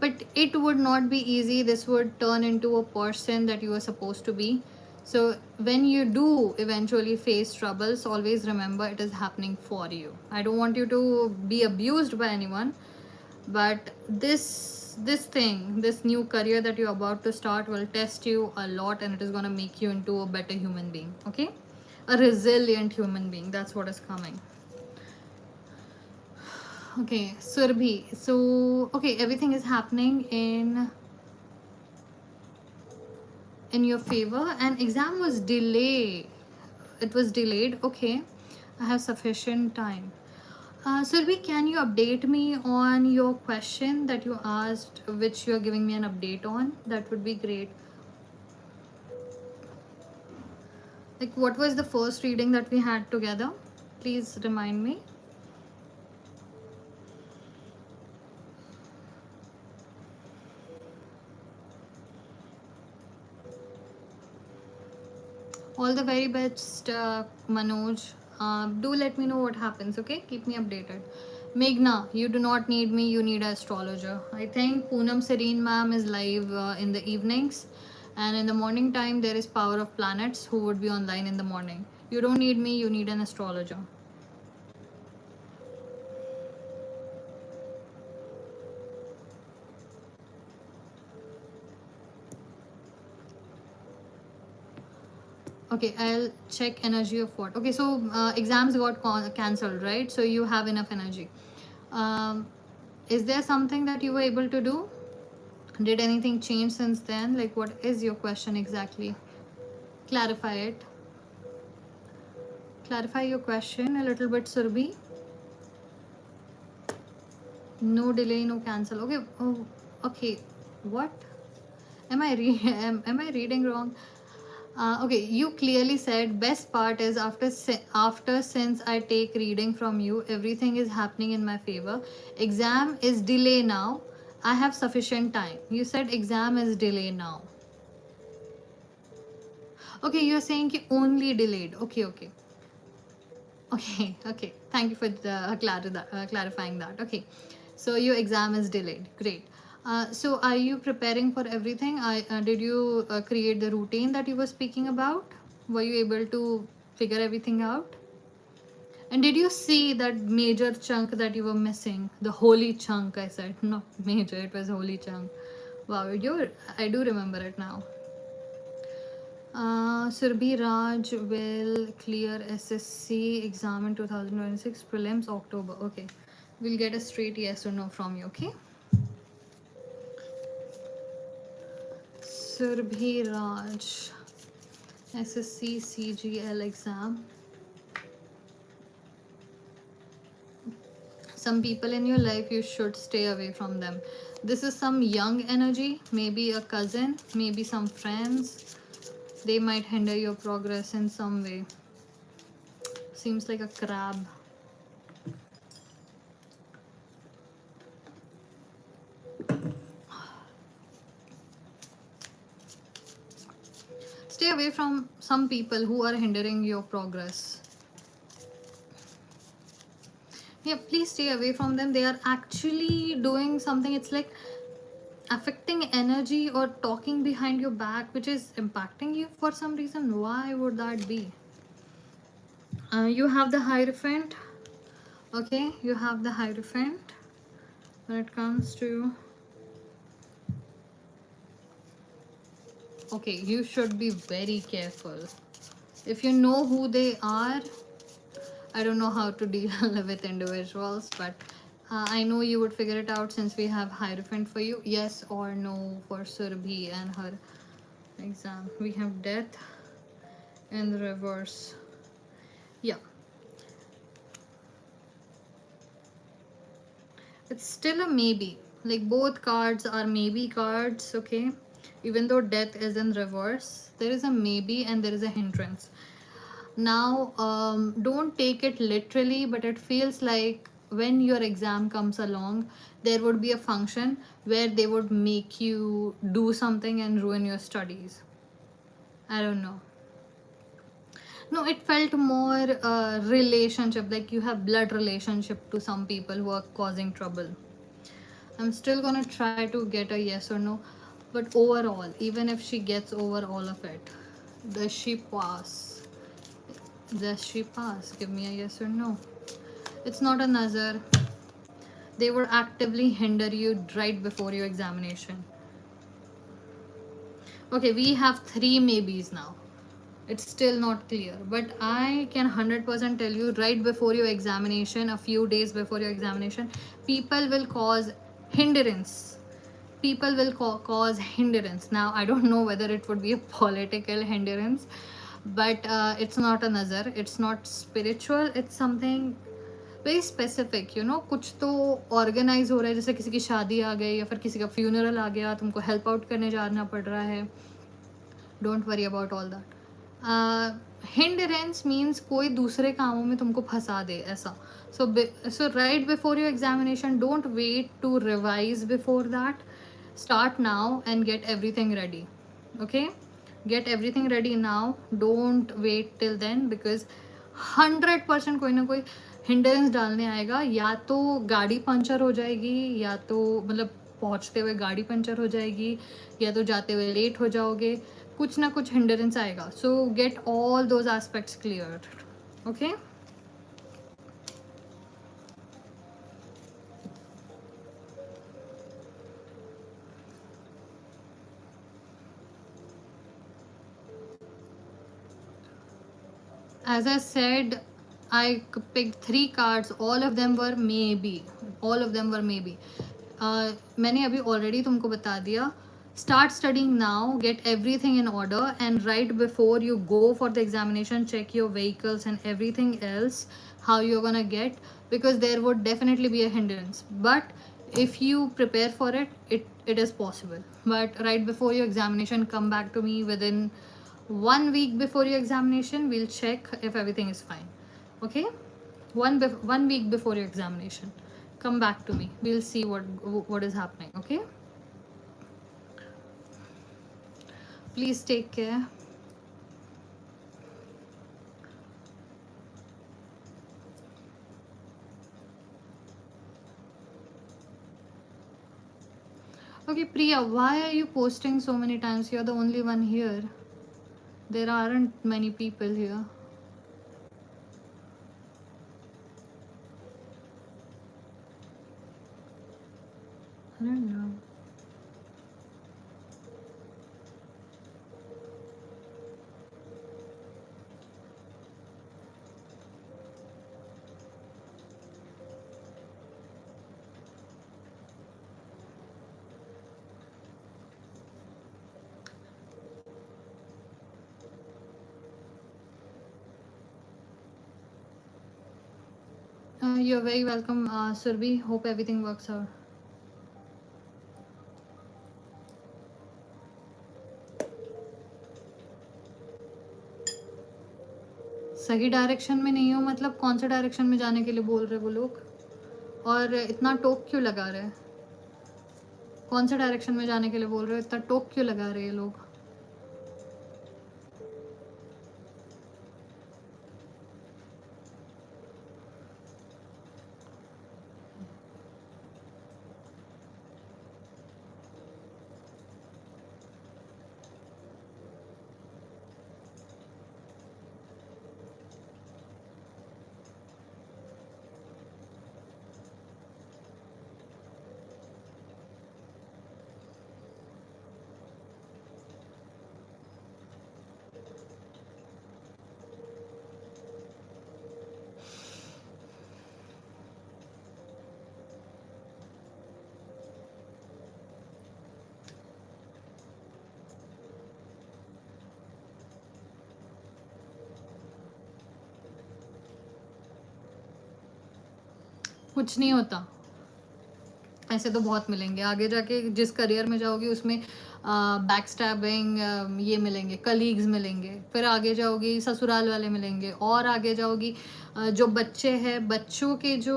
Speaker 1: But it would not be easy. This would turn into a person that you are supposed to be. So when you do eventually face troubles, always remember it is happening for you. I don't want you to be abused by anyone, but this new career that you're about to start will test you a lot, and it is going to make you into a better human being. Okay, a resilient human being. That's what is coming. Okay, Surbhi. So okay, everything is happening in your favor, and exam was delayed. It was delayed. Okay, I have sufficient time. Surbhi, can you update me on your question that you asked, which you are giving me an update on? That would be great. Like, what was the first reading that we had together? Please remind me. All the very best, Manoj. Do let me know what happens, okay? Keep me updated. Meghna, you do not need me, you need an astrologer. I think Poonam Serene ma'am is live in the evenings, and in the morning time, there is Power of Planets who would be online in the morning. You don't need me, you need an astrologer. Okay, I'll check energy of what. Okay, so exams got cancelled, right? So you have enough energy. Um, is there something that you were able to do? Did anything change since then? Like, what is your question exactly? Clarify it. Clarify your question a little bit, Surbhi. No delay, no cancel. Okay. Oh, okay. What? Am I reading wrong? Okay, you clearly said best part is after since I take reading from you, everything is happening in my favor. Exam is delay now. I have sufficient time. You said exam is delay now. Okay, you're saying ki only delayed. Okay, okay. Okay, okay. Thank you for clarifying that. Okay, so your exam is delayed. Great. So are you preparing for everything? Did you create the routine that you were speaking about? Were you able to figure everything out? And did you see that major chunk that you were missing? The holy chunk, I said. Not major, it was holy chunk. Wow, I do remember it now. Surbhi Raj will clear SSC exam in 2026 prelims October. Okay, we'll get a straight yes or no from you. Okay. Surbhi Raj, SSC CGL exam. Some people in your life, you should stay away from them. This is some young energy, maybe a cousin, maybe some friends. They might hinder your progress in some way. Seems like a crab. Stay away from some people who are hindering your progress. Yeah, please stay away from them. They are actually doing something. It's like affecting energy or talking behind your back, which is impacting you for some reason. Why would that be? You have the Hierophant. Okay, you have the Hierophant. When it comes to, okay, you should be very careful. If you know who they are, I don't know how to deal with individuals, but I know you would figure it out since we have Hierophant for you. Yes or no for Surbhi and her exam. We have Death in reverse. Yeah, it's still a maybe. Like both cards are maybe cards, okay? Even though Death is in reverse, there is a maybe and there is a hindrance. Now, don't take it literally, but it feels like when your exam comes along, there would be a function where they would make you do something and ruin your studies. I don't know. No, it felt more relationship, like you have blood relationship to some people who are causing trouble. I'm still gonna try to get a yes or no, but overall, even if she gets over all of it, does she pass? Does she pass? Give me a yes or no. It's not a nazar. They would actively hinder you right before your examination. Okay, we have three maybes now. It's still not clear, but I can 100% tell you right before your examination, a few days before your examination, people will cause hindrance. People will cause hindrance. Now, I don't know whether it would be a political hindrance, but it's not a nazar, it's not spiritual, it's something very specific, you know, कुछ तो organise हो रहा है, जैसे किसी की शादी आ गई या फिर किसी का फ्यूनरल आ गया, तुमको हेल्प आउट करने जाना पड़ रहा है. Don't worry about all that. Hindrance means कोई दूसरे कामों में तुमको फंसा दे, ऐसा. So right before your examination, don't wait to revise before that. Start now and get everything ready. Okay, get everything ready now. Don't wait till then, because 100% कोई ना कोई हिंडरेंस डालने आएगा. या तो गाड़ी पंचर हो जाएगी, या तो मतलब पहुंचते हुए गाड़ी पंचर हो जाएगी, या तो जाते हुए लेट हो जाओगे. कुछ ना कुछ हिंडरेंस आएगा. सो get all those aspects clear. Okay, as I said, I picked three cards. All of them were maybe. All of them were maybe. मैंने अभी already तुमको बता दिया. Start studying now. Get everything in order, and right before you go for the examination, check your vehicles and everything else, how you're gonna get, because there would definitely be a hindrance. But if you prepare for it, it is possible. But right before your examination, come back to me within 1 week before your examination. We'll check if everything is fine. Okay, 1 week before your examination, come back to me. We'll see what is happening. Okay, please take care. Okay, Priya, why are you posting so many times? You're the only one here. There aren't many people here. I don't know. You're very welcome, Surbhi. Hope everything works out. सही direction में नहीं हो मतलब कौन से direction में जाने के लिए बोल रहे वो लोग, और इतना टोक क्यों लगा रहे हैं? कौन से डायरेक्शन में जाने के लिए बोल रहे हो? इतना टोक क्यों लगा रहे हैं लोग? कुछ नहीं होता। ऐसे तो बहुत मिलेंगे आगे जाके, जिस करियर में जाओगी उसमें बैक स्टैबिंग ये मिलेंगे, कलीग्स मिलेंगे, फिर आगे जाओगी ससुराल वाले मिलेंगे, और आगे जाओगी जो बच्चे हैं, बच्चों के जो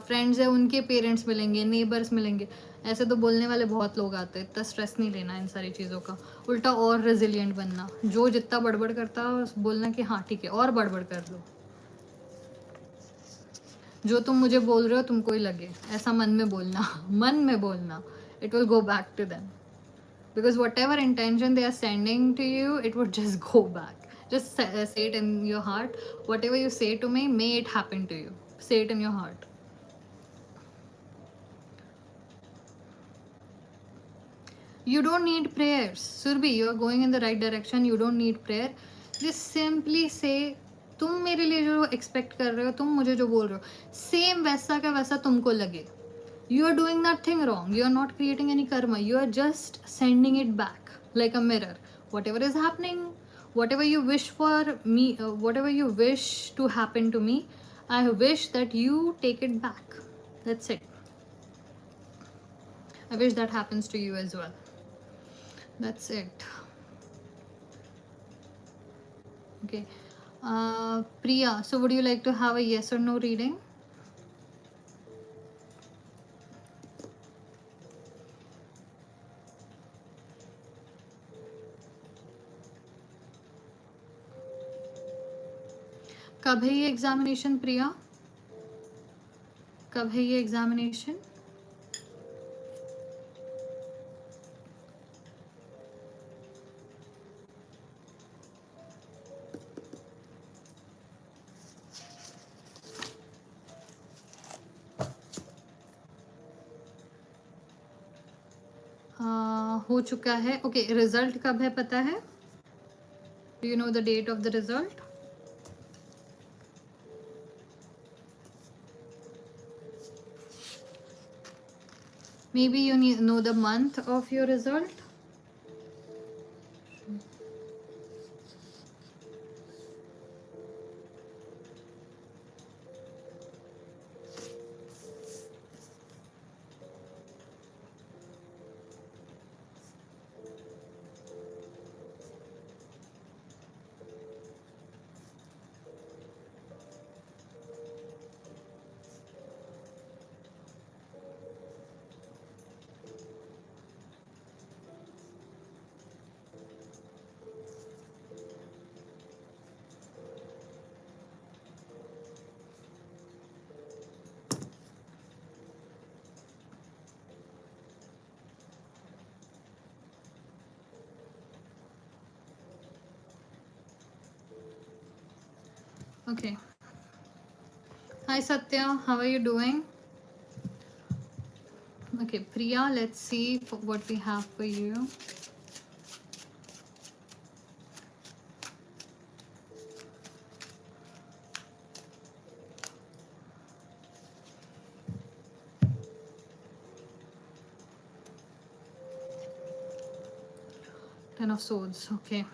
Speaker 1: फ्रेंड्स हैं उनके पेरेंट्स मिलेंगे, नेबर्स मिलेंगे। ऐसे तो बोलने वाले बहुत लोग आते हैं, इतना स्ट्रेस नहीं लेना इन सारी चीज़ों का, उल्टा और रेजिलिएंट बनना। जो जितना बड़बड़ करता है बोलना कि हाँ ठीक है और बड़बड़ कर लो, जो तुम मुझे बोल रहे हो तुमको ही लगे, ऐसा मन में बोलना मन में बोलना, it will go back to them, because whatever intention they are sending to you, it would just go back. Just say it in your heart, whatever you say to me, may it happen to you. Say it in your heart. You don't need prayers, Surbi, you are going in the right direction. You don't need prayer. Just simply say, तुम मेरे लिए जो expect कर रहे हो, तुम मुझे जो बोल रहे हो, सेम वैसा का वैसा तुमको लगे. You are doing nothing wrong. You are not creating any karma. You are just sending it back like a mirror. Whatever is happening, whatever you wish for me, whatever you wish to happen to me, I wish that you take it back. That's it. I wish that happens to you as well. That's it. Okay. Priya, so would you like to have a yes or no reading? कब है ये examination प्रिया? कब है ये examination? हो चुका है. Okay, result कब है पता है? Do you know the date of the result? Maybe you know the month of your result. Okay. Hi Satya, how are you doing? Okay, Priya, let's see what we have for you. Ten of Swords, okay.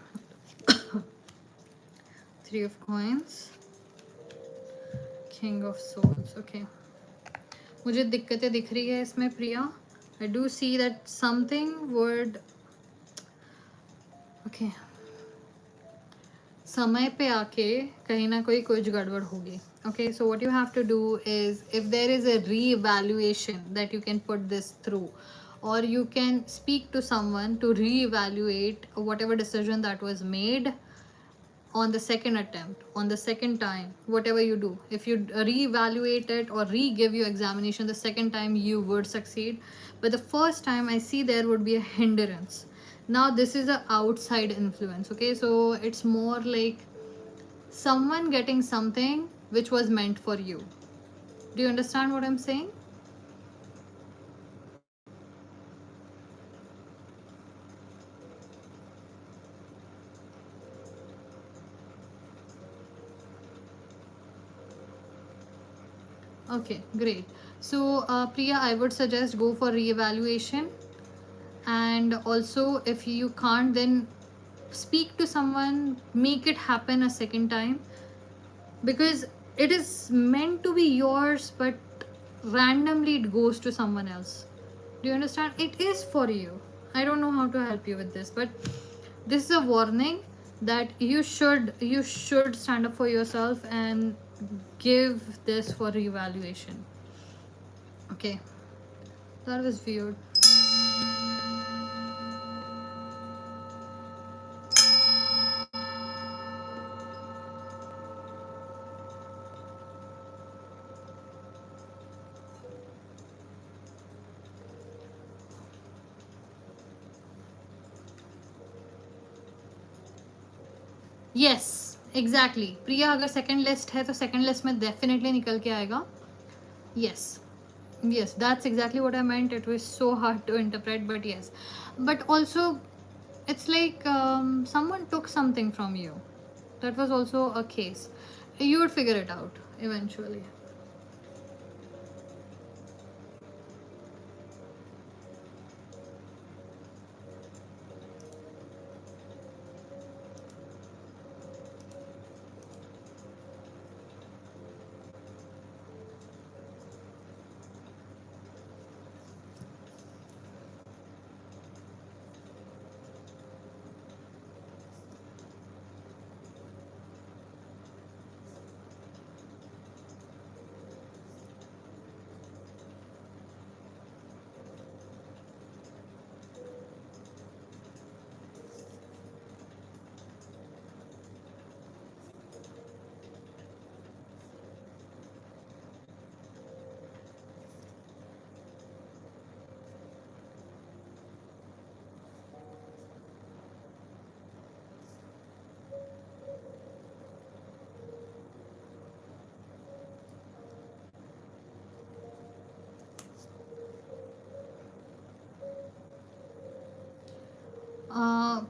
Speaker 1: Three of Coins, King of Swords, okay. मुझे दिक्कतें दिख रही है इसमें प्रिया. I do see that something would, okay, समय पे आके कहीं ना कुछ गड़बड़ होगी. Okay, so what you have to do is, if there is a re-evaluation that you can put this through, or you can speak to someone to re-evaluate whatever decision that was made on the second attempt, on the second time, whatever you do, if you re-evaluate it or re-give your examination the second time, you would succeed. But the first time, I see there would be a hindrance. Now this is a outside influence. Okay, so it's more like someone getting something which was meant for you. Do you understand what I'm saying? Okay, great. So Priya, I would suggest go for re-evaluation, and also if you can't, then speak to someone, make it happen a second time, because it is meant to be yours, but randomly it goes to someone else. Do you understand? It is for you. I don't know how to help you with this, but this is a warning that you should stand up for yourself and give this for evaluation. Okay, that was weird. Yes, exactly. प्रिया अगर second list है तो second list में definitely निकल के आएगा. Yes, yes, that's exactly what I meant. It was so hard to interpret, but yes, but also it's like someone took something from you. That was also a case. You would figure it out eventually.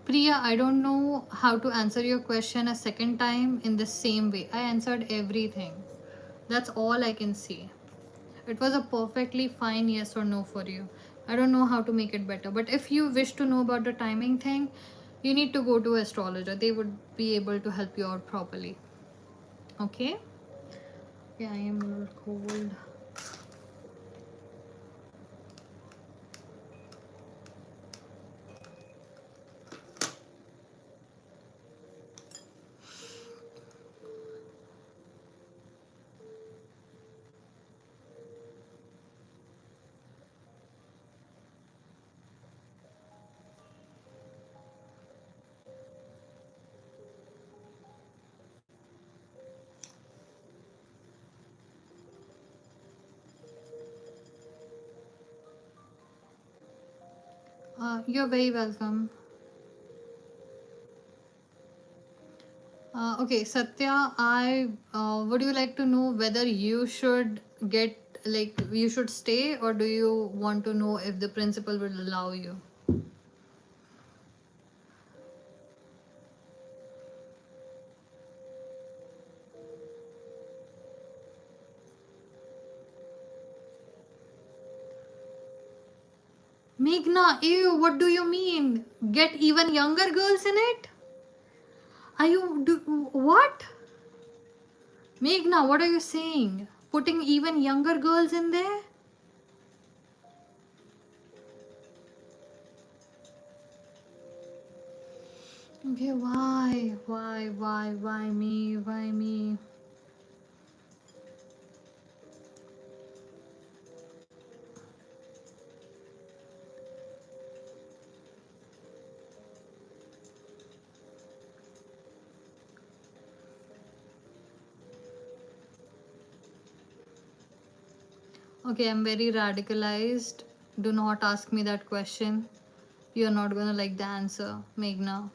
Speaker 1: Priya, I don't know how to answer your question a second time in the same way. I answered everything. That's all I can see. It was a perfectly fine yes or no for you. I don't know how to make it better. But if you wish to know about the timing thing, you need to go to astrologer. They would be able to help you out properly. Okay? Yeah, I am a little cold. You're very welcome. Okay, Satya, I would you like to know whether you should get like you should stay, or do you want to know if the principal will allow you? Meghna, ew, what do you mean? Get even younger girls in it? Are you what? Meghna, what are you saying? Putting even younger girls in there? Okay, why? Why me? Why me? Okay, I'm very radicalized. Do not ask me that question. You're not gonna like the answer, Meghna.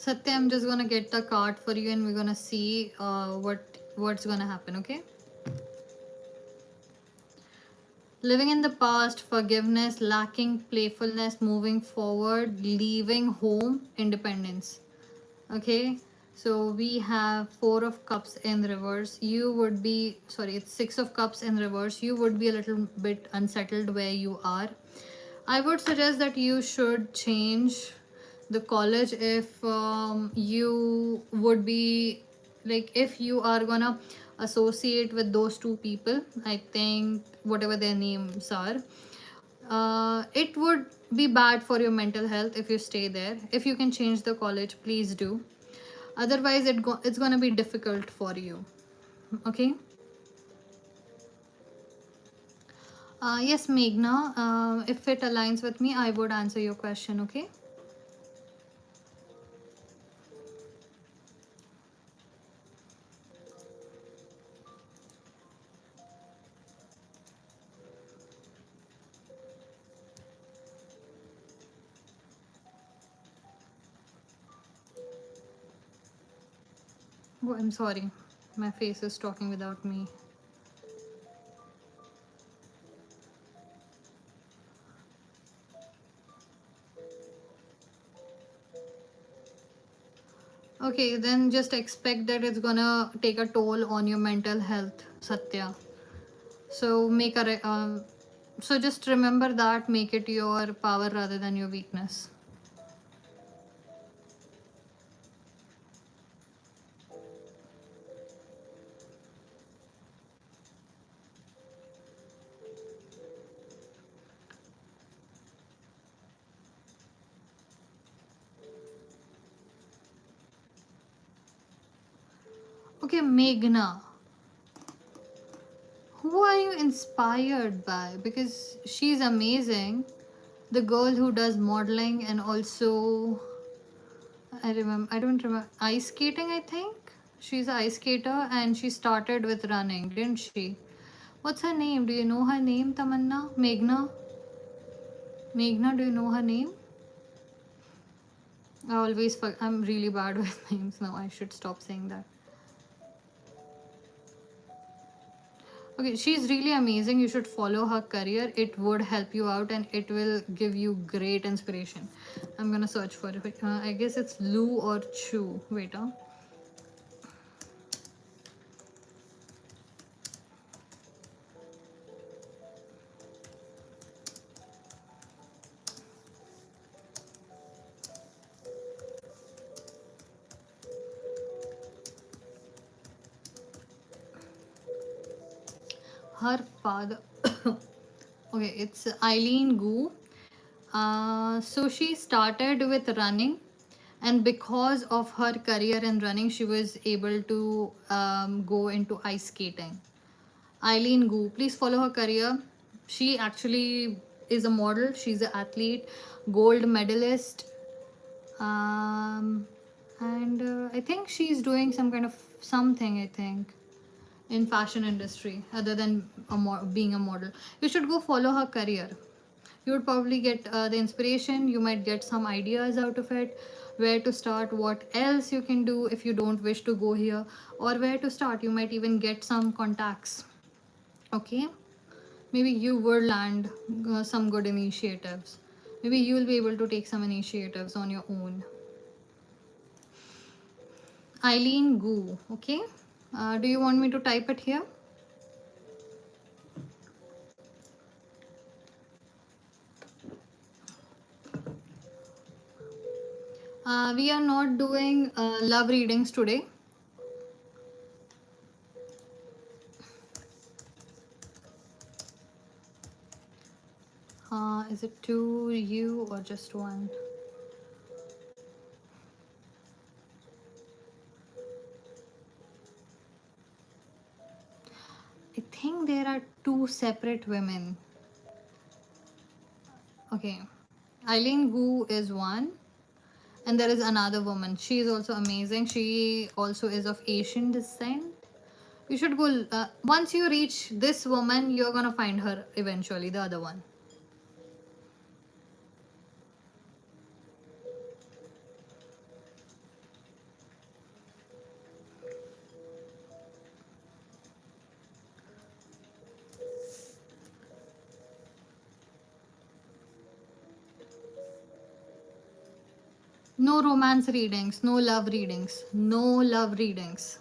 Speaker 1: Satya, I'm just gonna get the card for you and we're gonna see what's gonna happen, okay? Living in the past, forgiveness, lacking playfulness, moving forward, leaving home, independence. Okay, so we have Four of Cups in reverse. You would be, sorry, it's Six of Cups in reverse. You would be a little bit unsettled where you are. I would suggest that you should change the college if you would be, like, if you are gonna associate with those two people, I think whatever their names are, it would be bad for your mental health if you stay there. If you can change the college, please do. Otherwise it's gonna be difficult for you. Okay. Yes, Meghna, if it aligns with me, I would answer your question. Okay. Oh, I'm sorry, my face is talking without me. Okay, then just expect that it's gonna take a toll on your mental health, Satya. So so just remember that, make it your power rather than your weakness. Okay, Meghna, who are you inspired by? Because she's amazing. The girl who does modeling and also, I don't remember, ice skating, I think. She's an ice skater and she started with running, didn't she? What's her name? Do you know her name, Tamanna? Meghna? Meghna, do you know her name? I'm really bad with names now. I should stop saying that. Okay, she's really amazing. You should follow her career. It would help you out and it will give you great inspiration. I'm gonna search for it. I guess it's Lu or Chu. Wait, her father. Okay, it's Eileen Gu. So she started with running, and because of her career in running, she was able to go into ice skating. Eileen Gu, please follow her career. She actually is a model. She's an athlete, gold medalist, and I think she's doing some kind of something. I think in fashion industry other than being a model. You should go follow her career. You would probably get the inspiration. You might get some ideas out of it, where to start, what else you can do if you don't wish to go here, or where to start. You might even get some contacts. Okay, maybe you will land some good initiatives. Maybe you will be able to take some initiatives on your own. Eileen Gu. Okay, do you want me to type it here? We are not doing love readings today. Is it to you or just one? I think there are two separate women. Okay. Eileen Gu is one, and there is another woman. She is also amazing. She also is of Asian descent. You should go. Once you reach this woman, you're gonna find her eventually, the other one. No romance readings, no love readings, no love readings.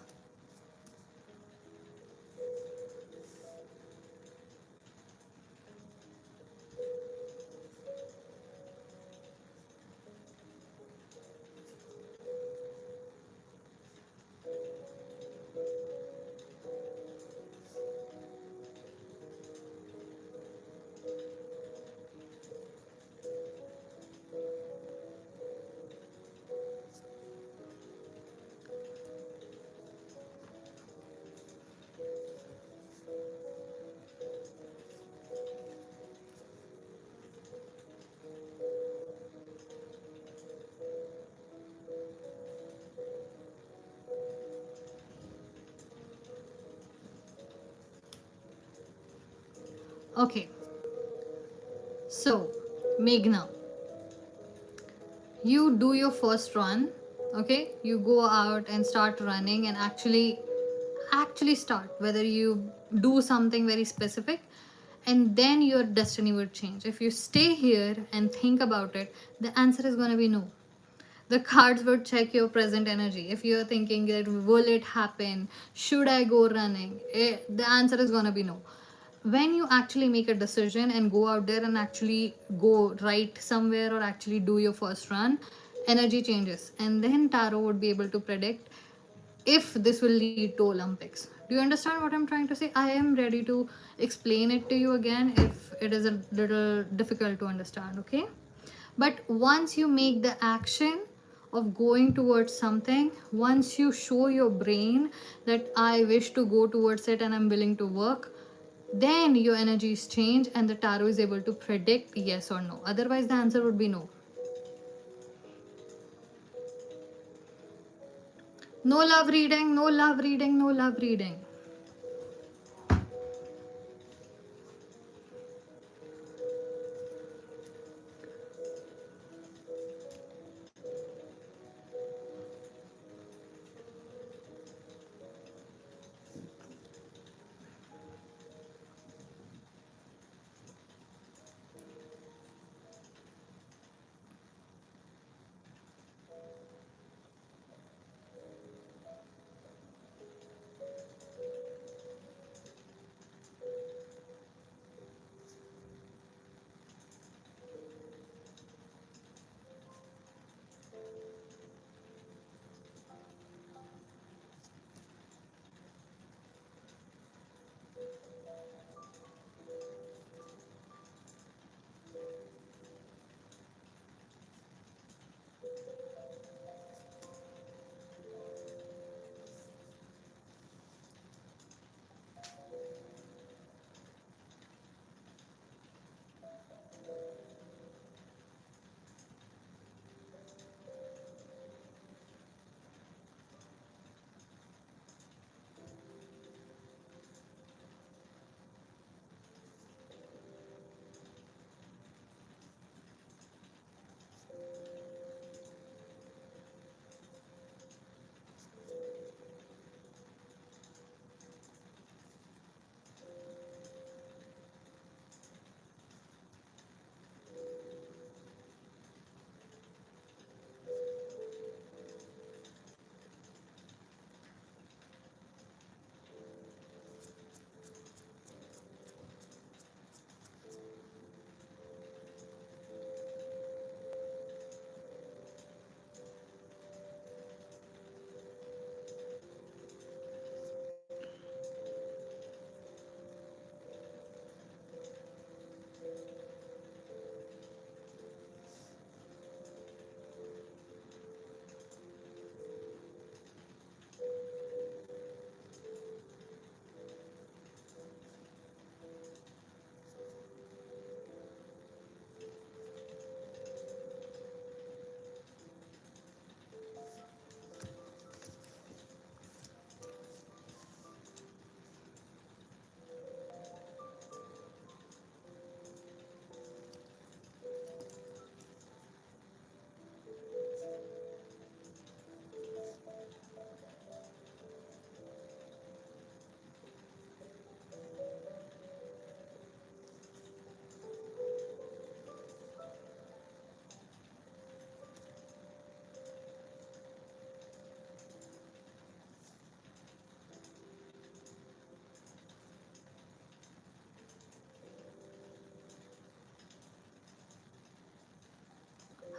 Speaker 1: Okay, so Meghna, you do your first run. Okay, you go out and start running and actually start, whether you do something very specific, and then your destiny would change. If you stay here and think about it, the answer is going to be no. The cards would check your present energy. If you're thinking that will it happen, should I go running, the answer is going to be no. When you actually make a decision and go out there and actually go right somewhere or actually do your first run, energy changes, and then tarot would be able to predict if this will lead to Olympics. Do you understand what I'm trying to say? I am ready to explain it to you again if it is a little difficult to understand, okay? But once you make the action of going towards something, once you show your brain that I wish to go towards it and I'm willing to work, then your energies change and the tarot is able to predict yes or no. Otherwise, the answer would be no. No love reading, no love reading, no love reading.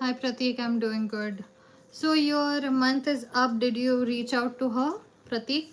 Speaker 1: Hi Pratik, I'm doing good. So your month is up. Did you reach out to her, Pratik?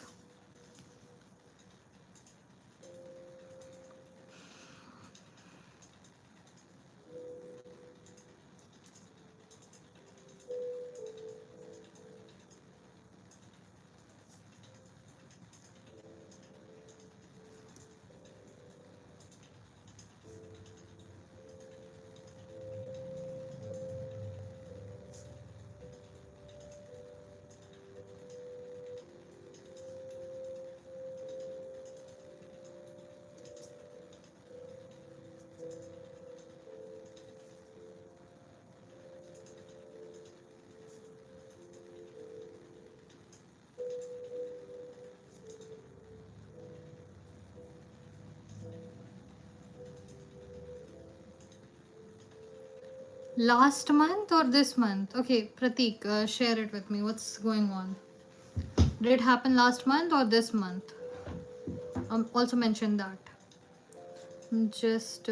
Speaker 1: Last month or this month? Okay, Pratik, share it with me. What's going on? Did it happen last month or this month? Also mention that. Just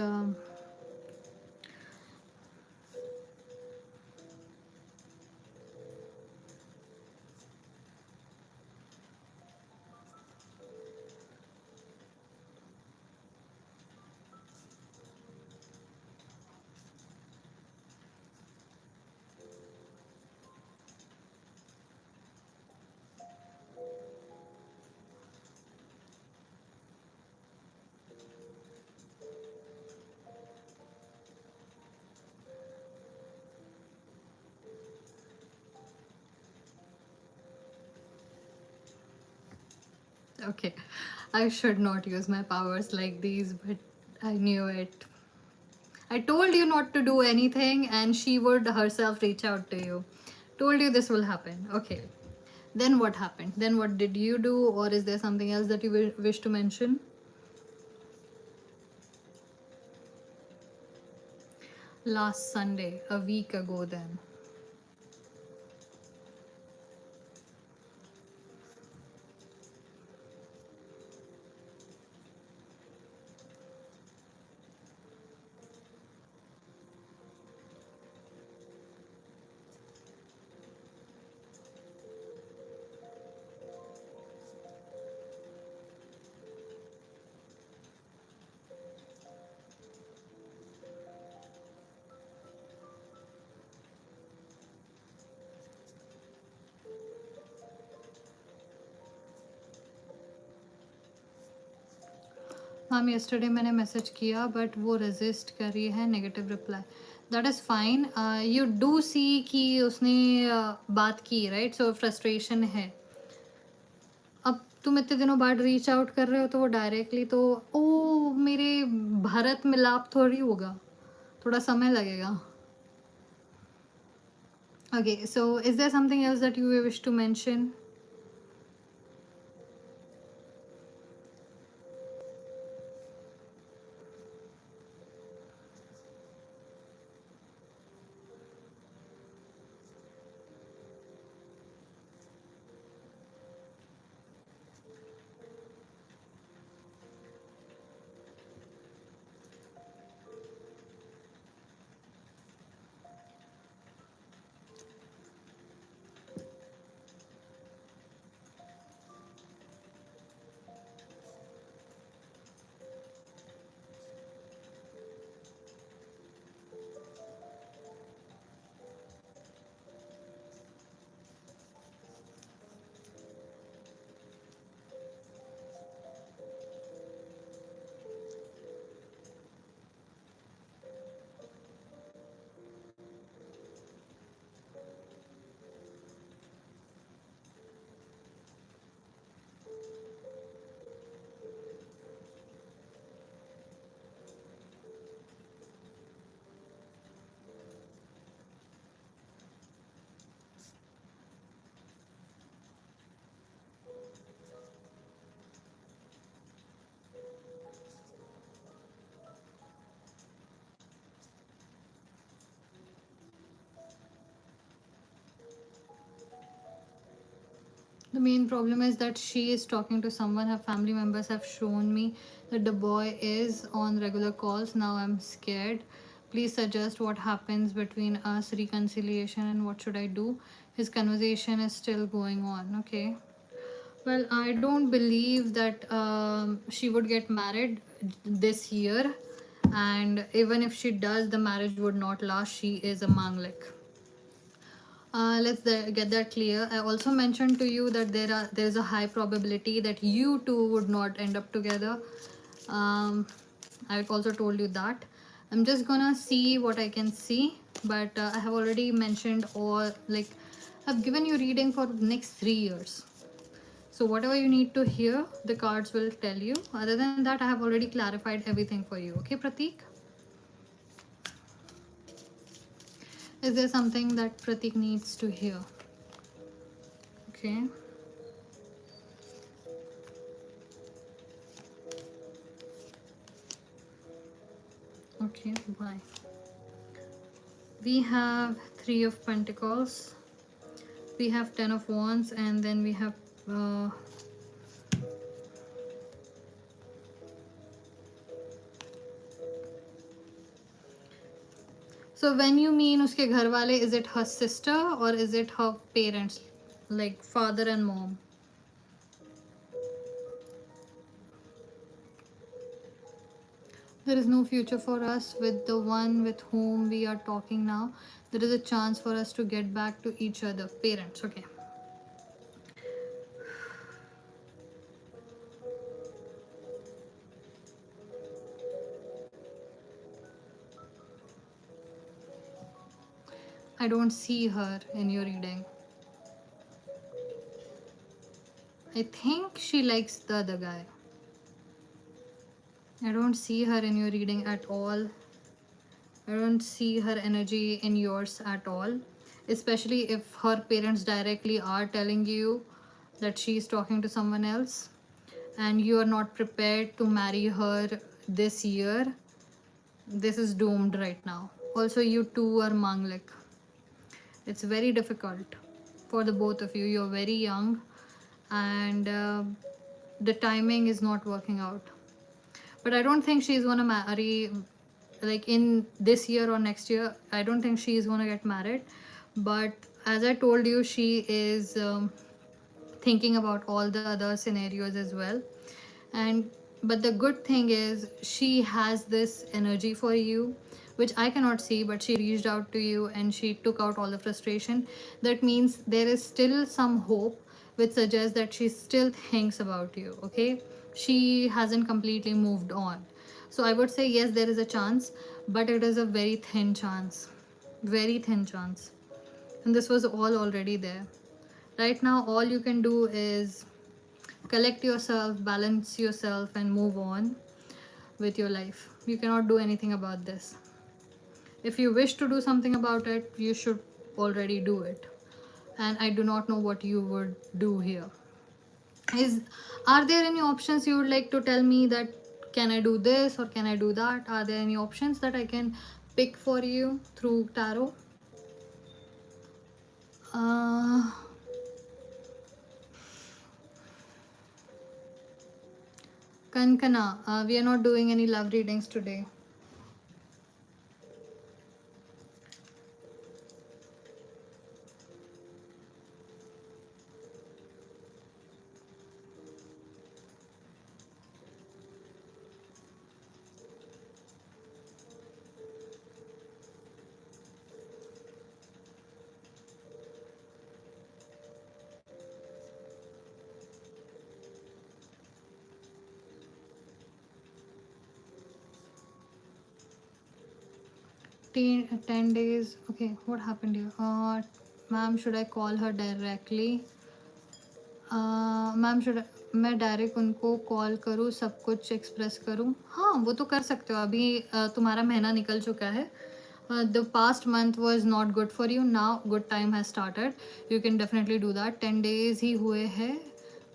Speaker 1: okay. I should not use my powers like these, but I knew it. I told you not to do anything, and she would herself reach out to you. Told you this will happen. Okay. Then what happened? Then what did you do, or is there something else that you wish to mention? Last Sunday, a week ago, then. Ma'am yesterday मैंने message किया but वो resist कर रही है negative reply. That is fine. You do see कि उसने बात की, राइट? सो फ्रस्ट्रेशन है. अब तुम इतने दिनों बाद रीच आउट कर रहे हो तो वो डायरेक्टली तो ओ मेरे भारत मिलाप थोड़ी होगा, थोड़ा समय लगेगा. Okay, so is there something else that you wish to mention? The main problem is that she is talking to someone. Her family members have shown me that the boy is on regular calls. Now I'm scared. Please suggest what happens between us, reconciliation, and what should I do. His conversation is still going on. Okay. Well, I don't believe that she would get married this year, and even if she does, the marriage would not last. She is a manglik. Let's get that clear. I also mentioned to you that there is a high probability that you two would not end up together. I also told you that. I'm just gonna see what I can see, but I have already mentioned, or like I've given you reading for next 3 years. So whatever you need to hear, the cards will tell you. Other than that, I have already clarified everything for you. Okay, Pratik? Is there something that Pratik needs to hear? Okay. Okay, bye. We have Three of Pentacles. We have Ten of Wands, and then we have so when you mean uske ghar wale, is it her sister or is it her parents, like father and mom? There is no future for us with the one with whom we are talking now. There is a chance for us to get back to each other. Parents, okay. I don't see her in your reading. I think she likes the other guy. I don't see her in your reading at all. I don't see her energy in yours at all. Especially if her parents directly are telling you that she's talking to someone else and you are not prepared to marry her this year. This is doomed right now. Also, you two are manglik. It's very difficult for the both of you. You're very young and the timing is not working out. But I don't think she's gonna marry like in this year or next year. I don't think she's gonna get married. But as I told you, she is thinking about all the other scenarios as well. And but the good thing is she has this energy for you, which I cannot see, but she reached out to you and she took out all the frustration. That means there is still some hope, which suggests that she still thinks about you. Okay, she hasn't completely moved on. So I would say yes, there is a chance, but it is a very thin chance, very thin chance. And this was all already there. Right now all you can do is collect yourself, balance yourself, and move on with your life. You cannot do anything about this. If you wish to do something about it, you should already do it. And I do not know what you would do here. Are there any options you would like to tell me that can I do this or can I do that? Are there any options that I can pick for you through tarot? Uh, Kankana, we are not doing any love readings today. 10 days. Okay, what happened here? Ma'am, should I call her directly? Ma'am should मैं direct उनको call करूँ, सब कुछ express करूँ? हाँ, वो तो कर सकते हो. अभी तुम्हारा महीना निकल चुका है. The past month was not good for you. Now good time has started. You can definitely do that. 10 days ही हुए हैं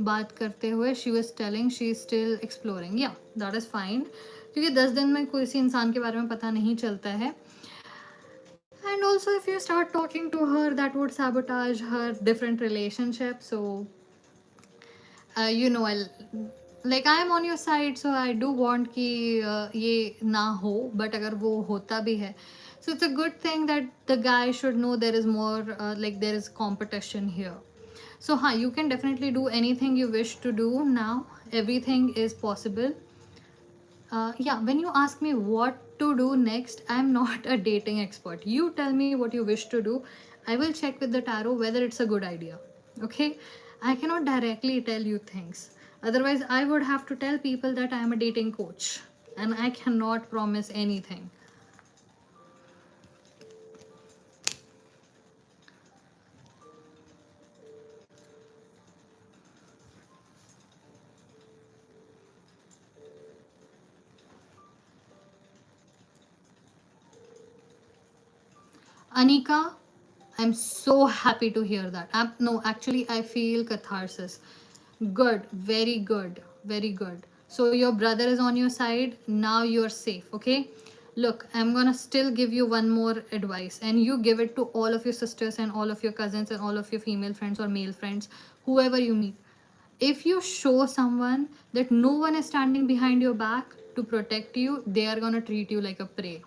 Speaker 1: बात करते हुए. She was telling she is still exploring. Yeah, that is fine. क्योंकि 10 दिन में किसी इंसान के बारे में पता नहीं चलता है. And also if you start talking to her, that would sabotage her different relationship. So you know, like I am on your side, so I do want कि ये ना हो, but अगर वो होता भी है, so it's a good thing that the guy should know there is more, like there is competition here. So हाँ, you can definitely do anything you wish to do now. Everything is possible. Yeah, when you ask me what to do next, I'm not a dating expert. You tell me what you wish to do. I will check with the tarot whether it's a good idea. Okay? I cannot directly tell you things. Otherwise, I would have to tell people that I am a dating coach and I cannot promise anything. Anika, I'm so happy to hear that. No, actually, I feel catharsis. Good, very good, very good. So, your brother is on your side. Now you're safe, okay? Look, I'm gonna still give you one more advice, and you give it to all of your sisters and all of your cousins and all of your female friends or male friends, whoever you meet. If you show someone that no one is standing behind your back to protect you, they are gonna treat you like a prey.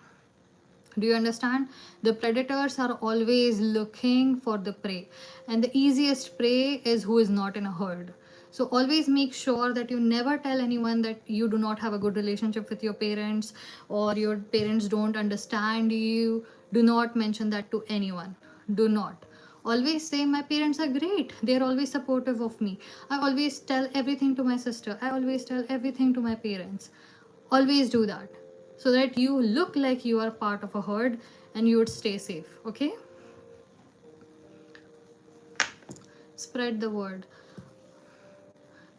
Speaker 1: Do you understand? The predators are always looking for the prey, and the easiest prey is who is not in a herd. So always make sure that you never tell anyone that you do not have a good relationship with your parents or your parents don't understand you. Do not mention that to anyone. Do not. Always say my parents are great. They're always supportive of me. I always tell everything to my sister. I always tell everything to my parents. Always do that so that you look like you are part of a herd and you would stay safe. Okay? Spread the word.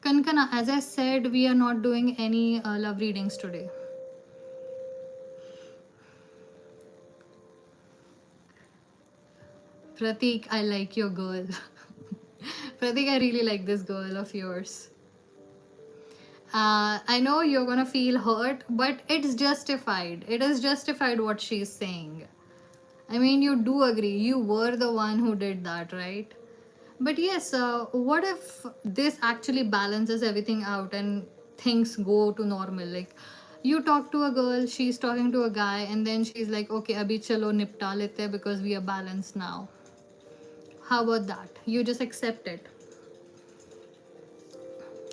Speaker 1: Kankana, as I said, we are not doing any love readings today. Pratik, I like your girl. Pratik, I really like this girl of yours. I know you're gonna feel hurt, but it's justified. It is justified what she's saying. I mean, you do agree. You were the one who did that, right? But yes, what if this actually balances everything out and things go to normal? Like, you talk to a girl, she's talking to a guy, and then she's like, okay, abhi chalo nipta lete because we are balanced now. How about that? You just accept it.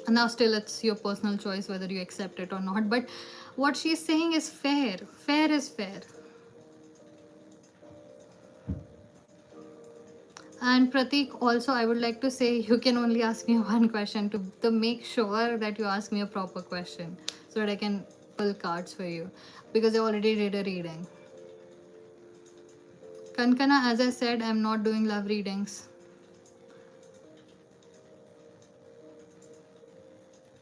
Speaker 1: And now, still, it's your personal choice whether you accept it or not. But what she's saying is fair. Fair is fair. And Pratik, also, I would like to say you can only ask me one question to make sure that you ask me a proper question so that I can pull cards for you because I already did a reading. Kankana, as I said, I'm not doing love readings.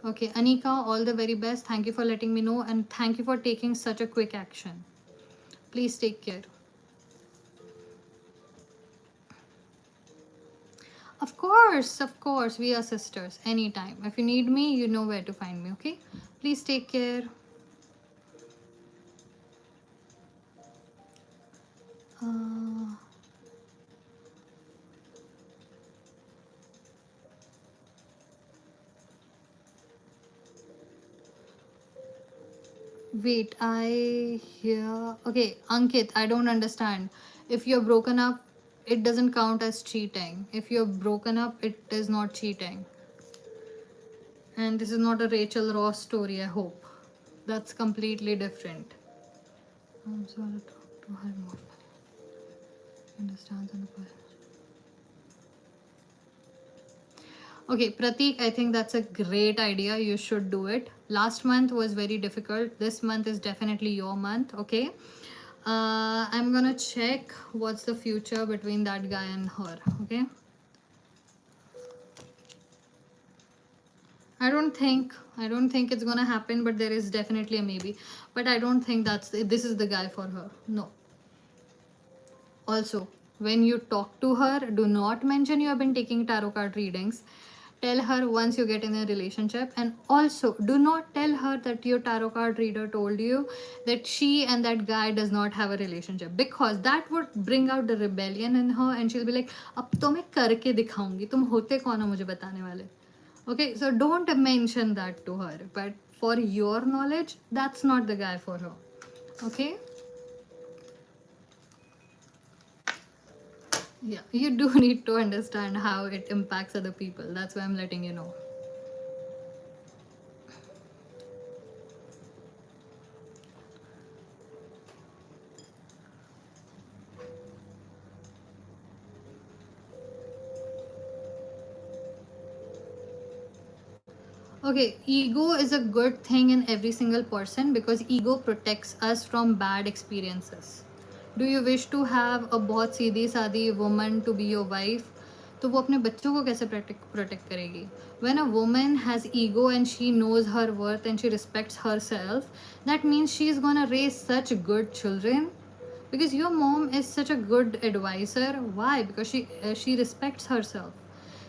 Speaker 1: Okay, Anika, all the very best. Thank you for letting me know and thank you for taking such a quick action. Please take care. Of course, we are sisters anytime. If you need me, you know where to find me, okay? Please take care. Wait, I hear. Okay, Ankit, I don't understand. If you're broken up, it doesn't count as cheating. If you're broken up, it is not cheating. And this is not a Rachel Ross story, I hope. That's completely different. I'm sorry to talk to her more. Understands and applies. Okay, Pratik, I think that's a great idea. You should do it. Last month was very difficult. This month is definitely your month, okay? I'm gonna check what's the future between that guy and her, okay? I don't think it's gonna happen, but there is definitely a maybe. But I don't think this is the guy for her. No. Also, when you talk to her, do not mention you have been taking tarot card readings. Tell her once you get in a relationship, and also do not tell her that your tarot card reader told you that she and that guy does not have a relationship, because that would bring out the rebellion in her and she'll be like, अब तो मैं करके दिखाऊंगी, तुम होते कौन हो मुझे बताने वाले. Okay, so don't mention that to her. But for your knowledge, that's not the guy for her. Okay? Yeah, you do need to understand how it impacts other people. That's why I'm letting you know. Okay, ego is a good thing in every single person because ego protects us from bad experiences. Do you wish to have a बहुत सीधी सादी woman to be your wife? तो वो अपने बच्चों को कैसे protect करेगी? When a woman has ego and she knows her worth and she respects herself, that means she is gonna raise such good children. Because your mom is such a good advisor. Why? Because she respects herself.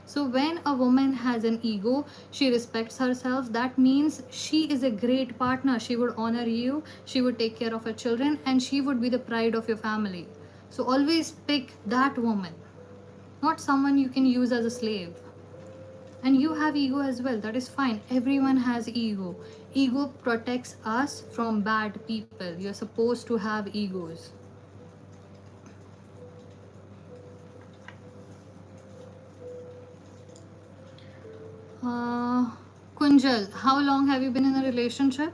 Speaker 1: So when a woman has an ego, she respects herself. That means she is a great partner. She would honor you, she would take care of her children, and she would be the pride of your family. So always pick that woman, not someone you can use as a slave. And you have ego as well. That is fine. Everyone has ego. Ego protects us from bad people. You're supposed to have egos. Uh, Kunjal, how long have you been in a relationship?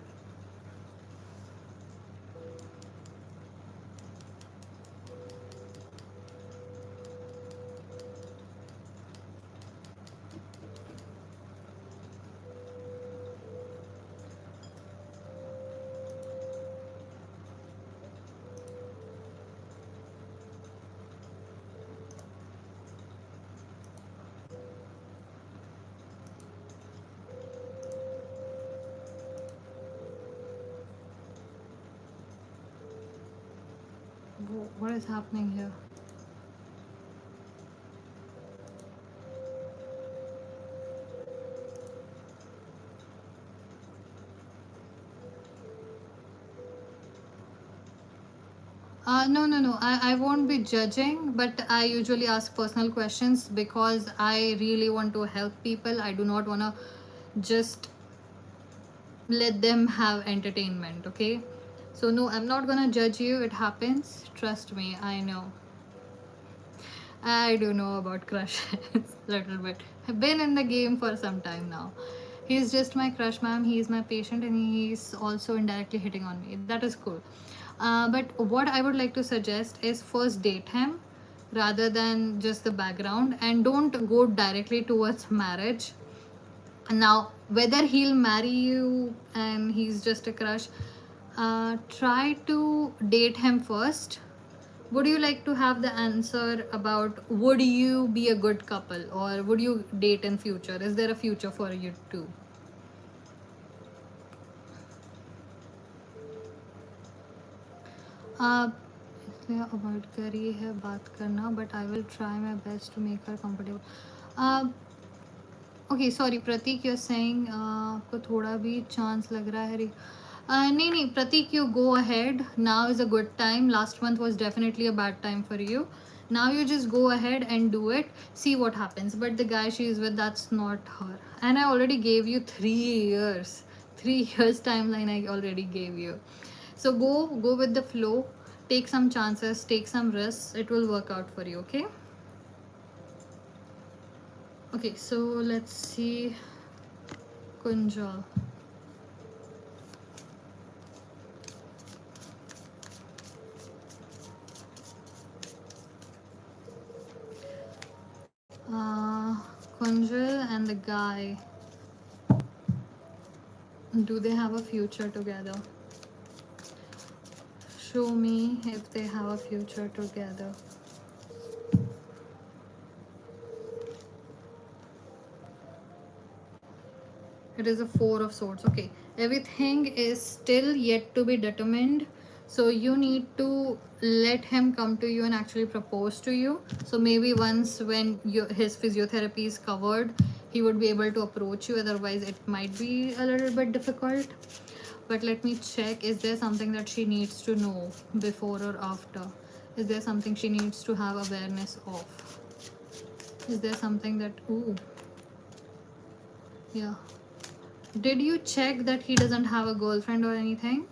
Speaker 1: What is happening here? No, no, no. I won't be judging, but I usually ask personal questions because I really want to help people. I do not want to just let them have entertainment, okay? So, no, I'm not gonna judge you. It happens. Trust me, I know. I do know about crushes little bit. I've been in the game for some time now. He's just my crush, ma'am. He's my patient, and he's also indirectly hitting on me. That is cool. But what I would like to suggest is first date him rather than just the background, and don't go directly towards marriage. Now, whether he'll marry you and he's just a crush, try to date him first. Would you like to have the answer about would you be a good couple or would you date in future? Is there a future for you too? इसलिए avoid करी है बात करना but I will try my best to make her comfortable. Okay sorry Pratik you are saying आपको थोड़ा भी chance लग रहा है नहीं नहीं Pratik you go ahead now is a good time last month was definitely a bad time for you now you just go ahead and do it, see what happens. But the guy she is with, that's not her, and I already gave you 3 years, 3 years timeline I already gave you. So go with the flow, take some chances, take some risks, it will work out for you. Okay, okay, so let's see. Kunjal. Kunjal and the guy, do they have a future together? Show me if they have a future together. It is a 4 of swords. Okay, everything is still yet to be determined, so you need to let him come to you and actually propose to you. So maybe once when his physiotherapy is covered, he would be able to approach you. Otherwise it might be a little bit difficult. But let me check, is there something that she needs to know before or after? Is there something she needs to have awareness of? Is there something that, ooh, Yeah. Did you check that he doesn't have a girlfriend or anything?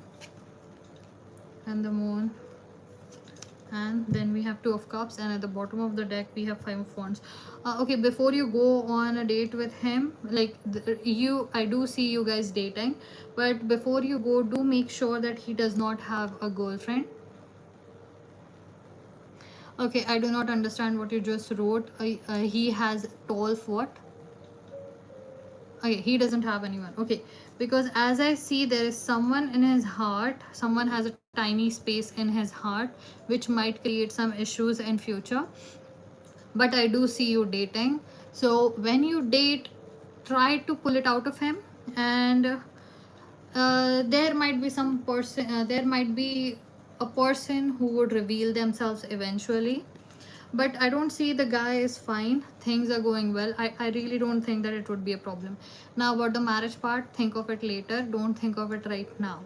Speaker 1: And the moon. And then we have two of cups, and at the bottom of the deck we have five of wands. Okay, before you go on a date with him, like I do see you guys dating, but before you go, do make sure that he does not have a girlfriend. Okay, I do not understand what you just wrote. He has tall what? Okay, he doesn't have anyone. Okay, because as I see, there is someone in his heart, someone has a tiny space in his heart, which might create some issues in future. But I do see you dating. So when you date, try to pull it out of him. And there might be some person, there might be a person who would reveal themselves eventually. But I don't see, the guy is fine, things are going well. I really don't think that it would be a problem. Now about the marriage part, think of it later, don't think of it right now.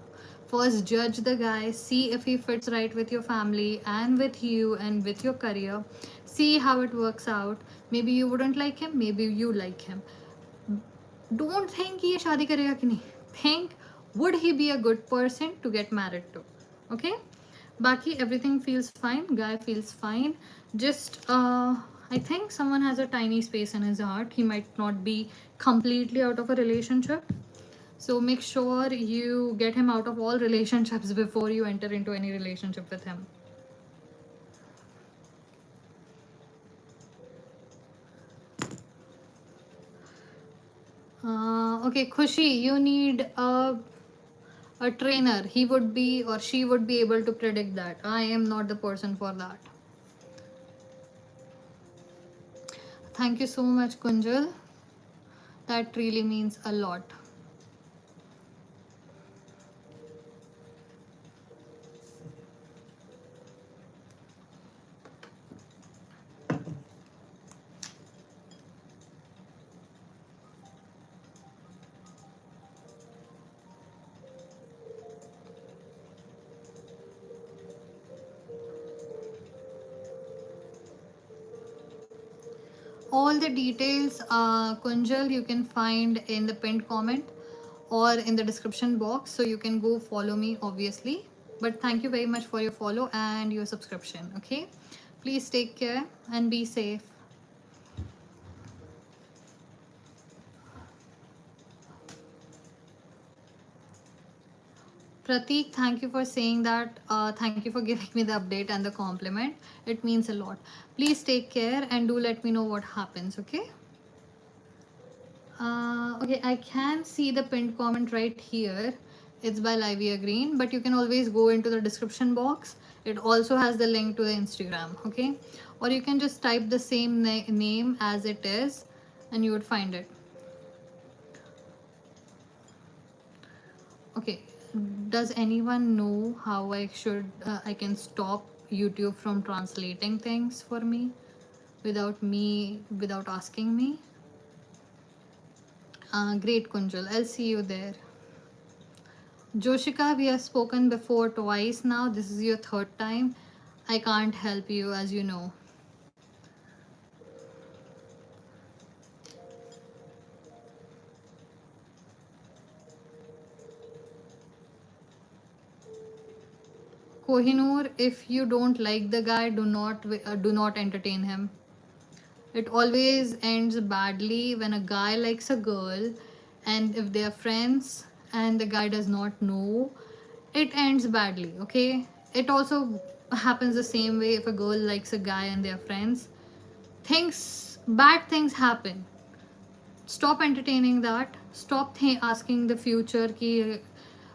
Speaker 1: First judge the guy, see if he fits right with your family and with you and with your career. See how it works out. Maybe you wouldn't like him, maybe you like him. Don't think he शादी करेगा कि नहीं. Think, would he be a good person to get married to? Okay. Baki, everything feels fine. Guy feels fine. Just I think someone has a tiny space in his heart. He might not be completely out of a relationship. So make sure you get him out of all relationships before you enter into any relationship with him. Okay, Khushi, you need a trainer. He would be or she would be able to predict that. I am not the person for that. Thank you so much, Kunjal. That really means a lot. All the details, Kunjal, you can find in the pinned comment or in the description box. So you can go follow me, obviously. But thank you very much for your follow and your subscription. Okay. Please take care and be safe. Prateek, thank you for saying that. Thank you for giving me the update and the compliment. It means a lot. Please take care and do let me know what happens. Okay. Okay, I can see the pinned comment right here. It's by Lyvia Greene, but you can always go into the description box. It also has the link to the Instagram, okay? Or you can just type the same name as it is and you would find it. Okay, does anyone know how I can stop YouTube from translating things for me without asking me? Great, Kunjal. I'll see you there. Joshika, we have spoken before twice now. This is your third time. I can't help you, as you know. Kohinoor, if you don't like the guy, do not entertain him. It always ends badly when a guy likes a girl, and if they are friends and the guy does not know, it ends badly. Okay, it also happens the same way if a girl likes a guy and they are friends. Bad things happen. Stop entertaining that. Stop asking the future ki,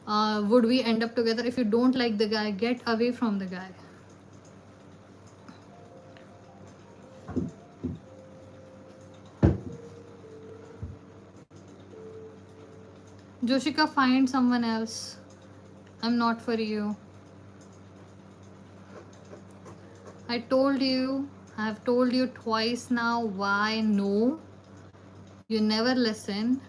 Speaker 1: would we end up together. If you don't like the guy, get away from the guy. Joshika, find someone else. I'm not for you. I have told you twice now why no. You never listen.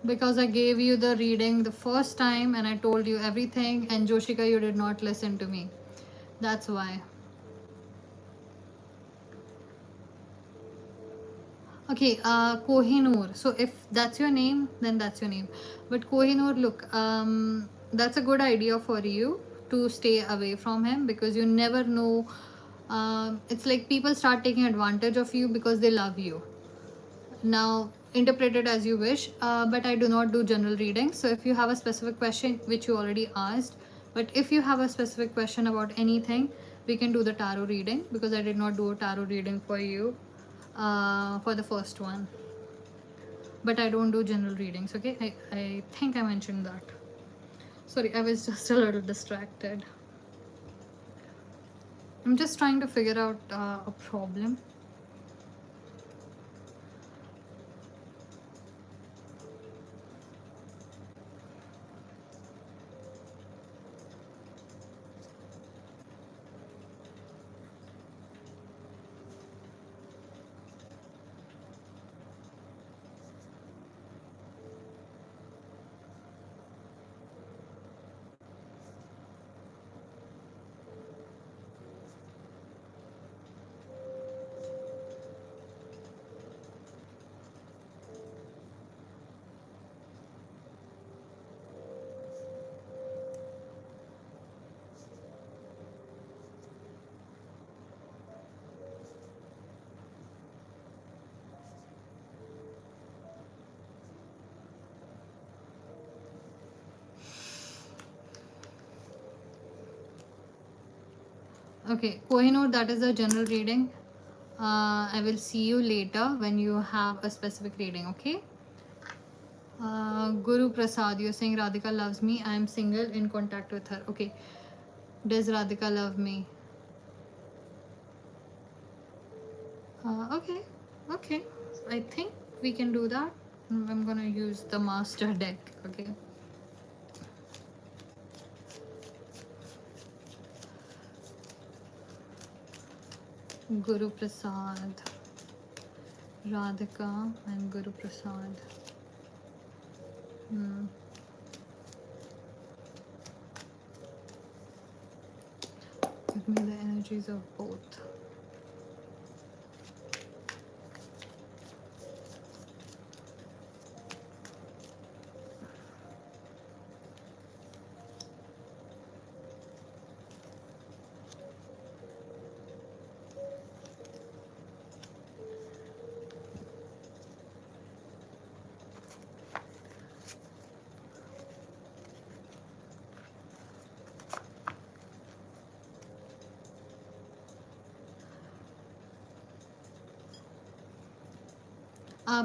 Speaker 1: Because I gave you the reading the first time and I told you everything, and Joshika, you did not listen to me. That's why. Okay, Kohinoor. So if that's your name, then that's your name. But Kohinoor, look, that's a good idea for you to stay away from him, because you never know. It's like people start taking advantage of you because they love you. Now, interpret it as you wish, but I do not do general readings. So if you have a specific question, which you already asked, but if you have a specific question about anything, we can do the tarot reading, because I did not do a tarot reading for you for the first one. But I don't do general readings, okay? I think I mentioned that. Sorry, I was just a little distracted. I'm just trying to figure out a problem. Okay, Kohinoor, that is a general reading. I will see you later when you have a specific reading, okay? Guru Prasad, you're saying Radhika loves me. I am single, in contact with her. Okay. Does Radhika love me? Okay. Okay. I think we can do that. I'm gonna use the master deck. Okay. Guru Prasad, Radhika, and Guru Prasad. Give me the energies of both.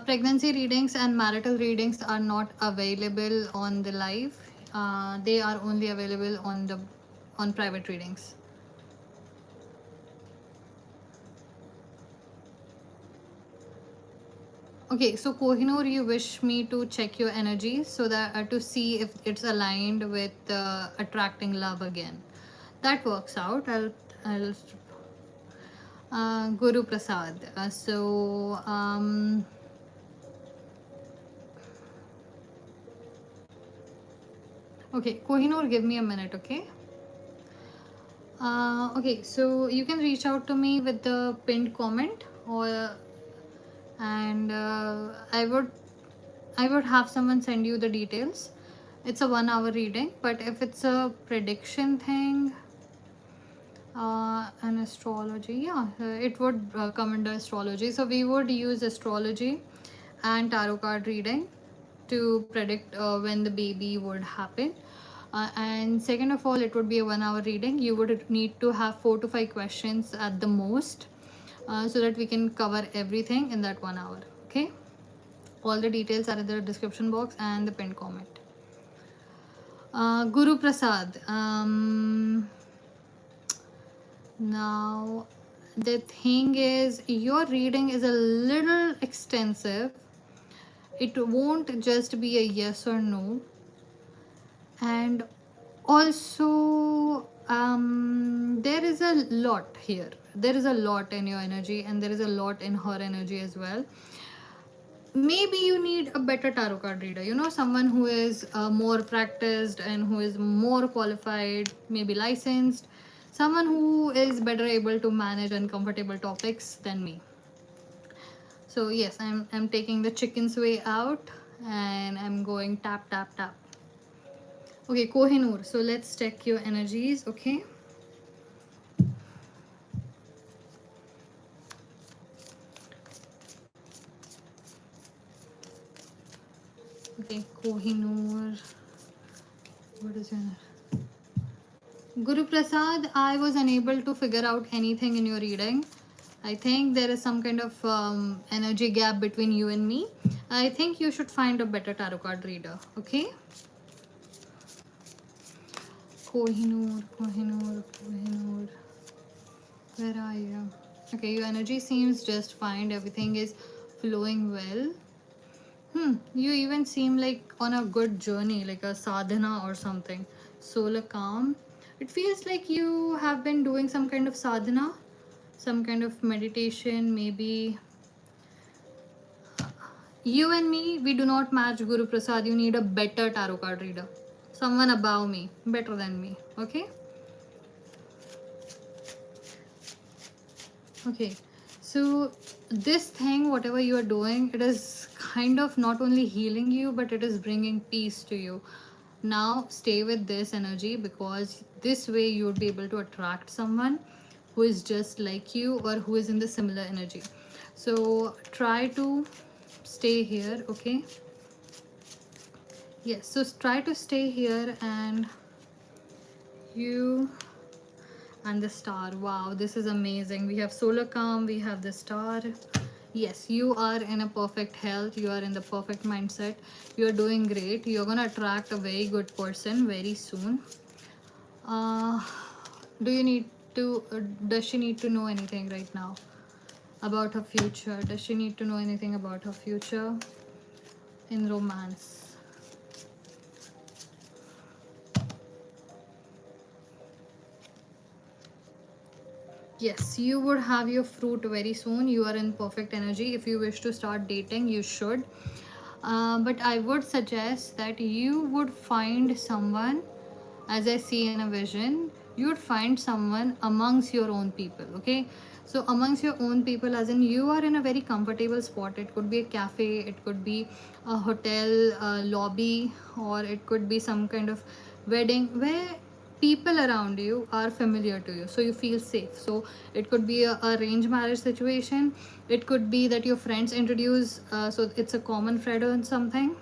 Speaker 1: Pregnancy readings and marital readings are not available on the live. They are only available on private readings. Okay, so Kohinoor, you wish me to check your energy so that to see if it's aligned with attracting love again. That works out. I'll Guru Prasad. Okay, Kohinoor, give me a minute, okay? Okay, so you can reach out to me with the pinned comment, and I would have someone send you the details. It's a 1 hour reading, but if it's a prediction thing, and astrology, yeah, it would come under astrology. So we would use astrology and tarot card reading to predict when the baby would happen. And second of all, it would be a 1 hour reading. You would need to have 4 to 5 questions at the most, so that we can cover everything in that 1 hour. Okay, all the details are in the description box and the pinned comment. Guru Prasad, now the thing is, your reading is a little extensive. It won't just be a yes or no, and also there is a lot here. There is a lot in your energy, and there is a lot in her energy as well. maybe you need a better tarot card reader, you know, someone who is more practiced and who is more qualified, maybe licensed, someone who is better able to manage uncomfortable topics than me. So yes, I'm taking the chicken's way out and I'm going tap tap tap. Okay, Kohinoor, so let's check your energies. Okay, okay, Kohinoor, what is your Guru Prasad? I was unable to figure out anything in your reading. I think there is some kind of energy gap between you and me. I think you should find a better tarot card reader. Okay, Kohinoor, Kohinoor, Kohinoor, where are you? Okay, your energy seems just fine. Everything is flowing well. You even seem like on a good journey, like a sadhana or something. Solar calm. It feels like you have been doing some kind of sadhana, some kind of meditation, maybe. You and me, we do not match, Guru Prasad. You need a better tarot card reader. Someone above me, better than me. Okay? Okay. So, this thing, whatever you are doing, it is kind of not only healing you, but it is bringing peace to you. Now, stay with this energy, because this way you would be able to attract someone who is just like you or who is in the similar energy. So, try to stay here. Okay? Yes, so try to stay here, and you and the star. Wow, this is amazing. We have solar calm, we have the star. Yes, you are in a perfect health, you are in the perfect mindset, you are doing great. You're gonna attract a very good person very soon. uh do you need to does she need to know anything right now about her future? Does she need to know anything about her future in romance? Yes, you would have your fruit very soon. You are in perfect energy. If you wish to start dating, you should. But I would suggest that you would find someone, as I see in a vision, you would find someone amongst your own people. Okay, so amongst your own people, as in you are in a very comfortable spot. It could be a cafe, it could be a hotel lobby, or it could be some kind of wedding where people around you are familiar to you, so you feel safe. So it could be a arranged marriage situation, it could be that your friends introduce, so it's a common friend or something,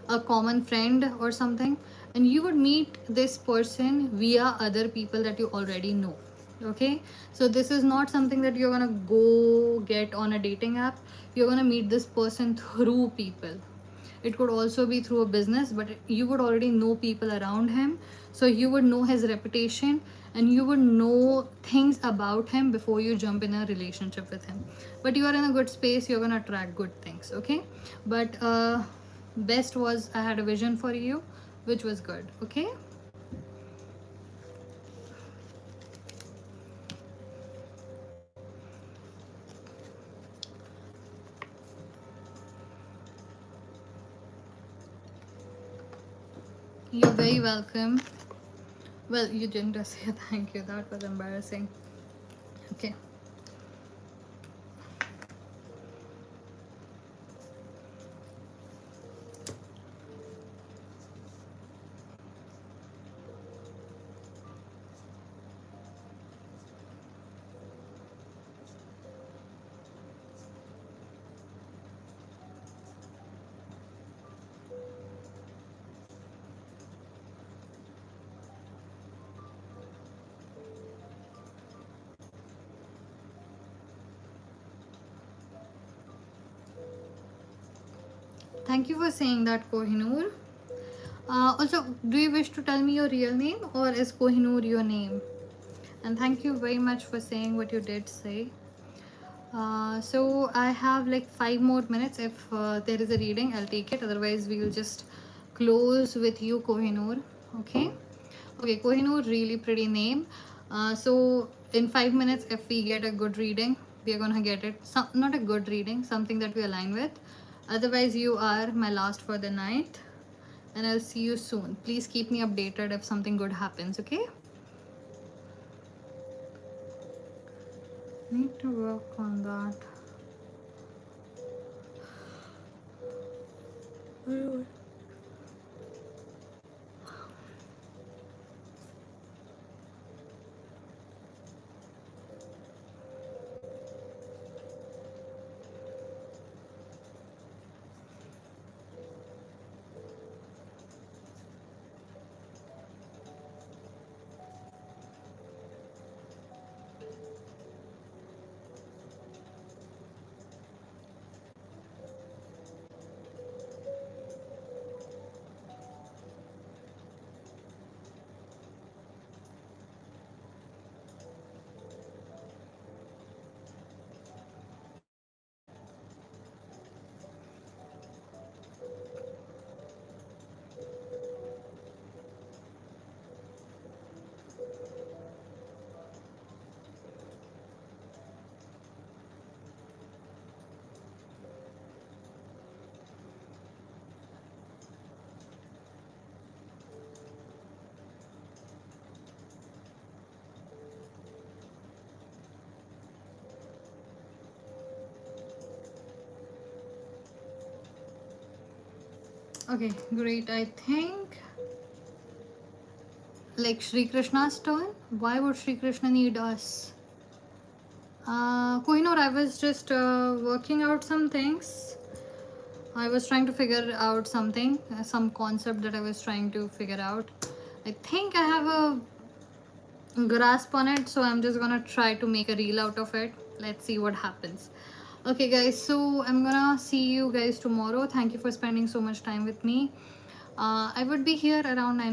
Speaker 1: a common friend or something, and you would meet this person via other people that you already know. Okay, so this is not something that you're gonna go get on a dating app. You're gonna meet this person through people. It could also be through a business, but you would already know people around him, so you would know his reputation and you would know things about him before you jump in a relationship with him. But you are in a good space, you're gonna attract good things. Okay, but best was I had a vision for you, which was good. Okay, you're very welcome. Well, you didn't just say thank you, that was embarrassing. Okay, thank you for saying that, Kohinoor. Also, do you wish to tell me your real name, or is Kohinoor your name? And thank you very much for saying what you did say. So I have like 5 more minutes. If there is a reading, I'll take it. Otherwise, we will just close with you, Kohinoor. Okay. Okay, Kohinoor, really pretty name. So in 5 minutes, if we get a good reading, we are gonna get it. Not a good reading, something that we align with. Otherwise, you are my last for the night, and I'll see you soon. Please keep me updated if something good happens, okay? Need to work on that. Okay, great. I think like Shri Krishna's turn. Why would Shri Krishna need us? Kohinoor, I was just working out some things. I was trying to figure out something, some concept that I was trying to figure out. I think I have a grasp on it, so I'm just gonna try to make a reel out of it. Let's see what happens. Okay, guys, so I'm gonna see you guys tomorrow. Thank you for spending so much time with me. I would be here around 9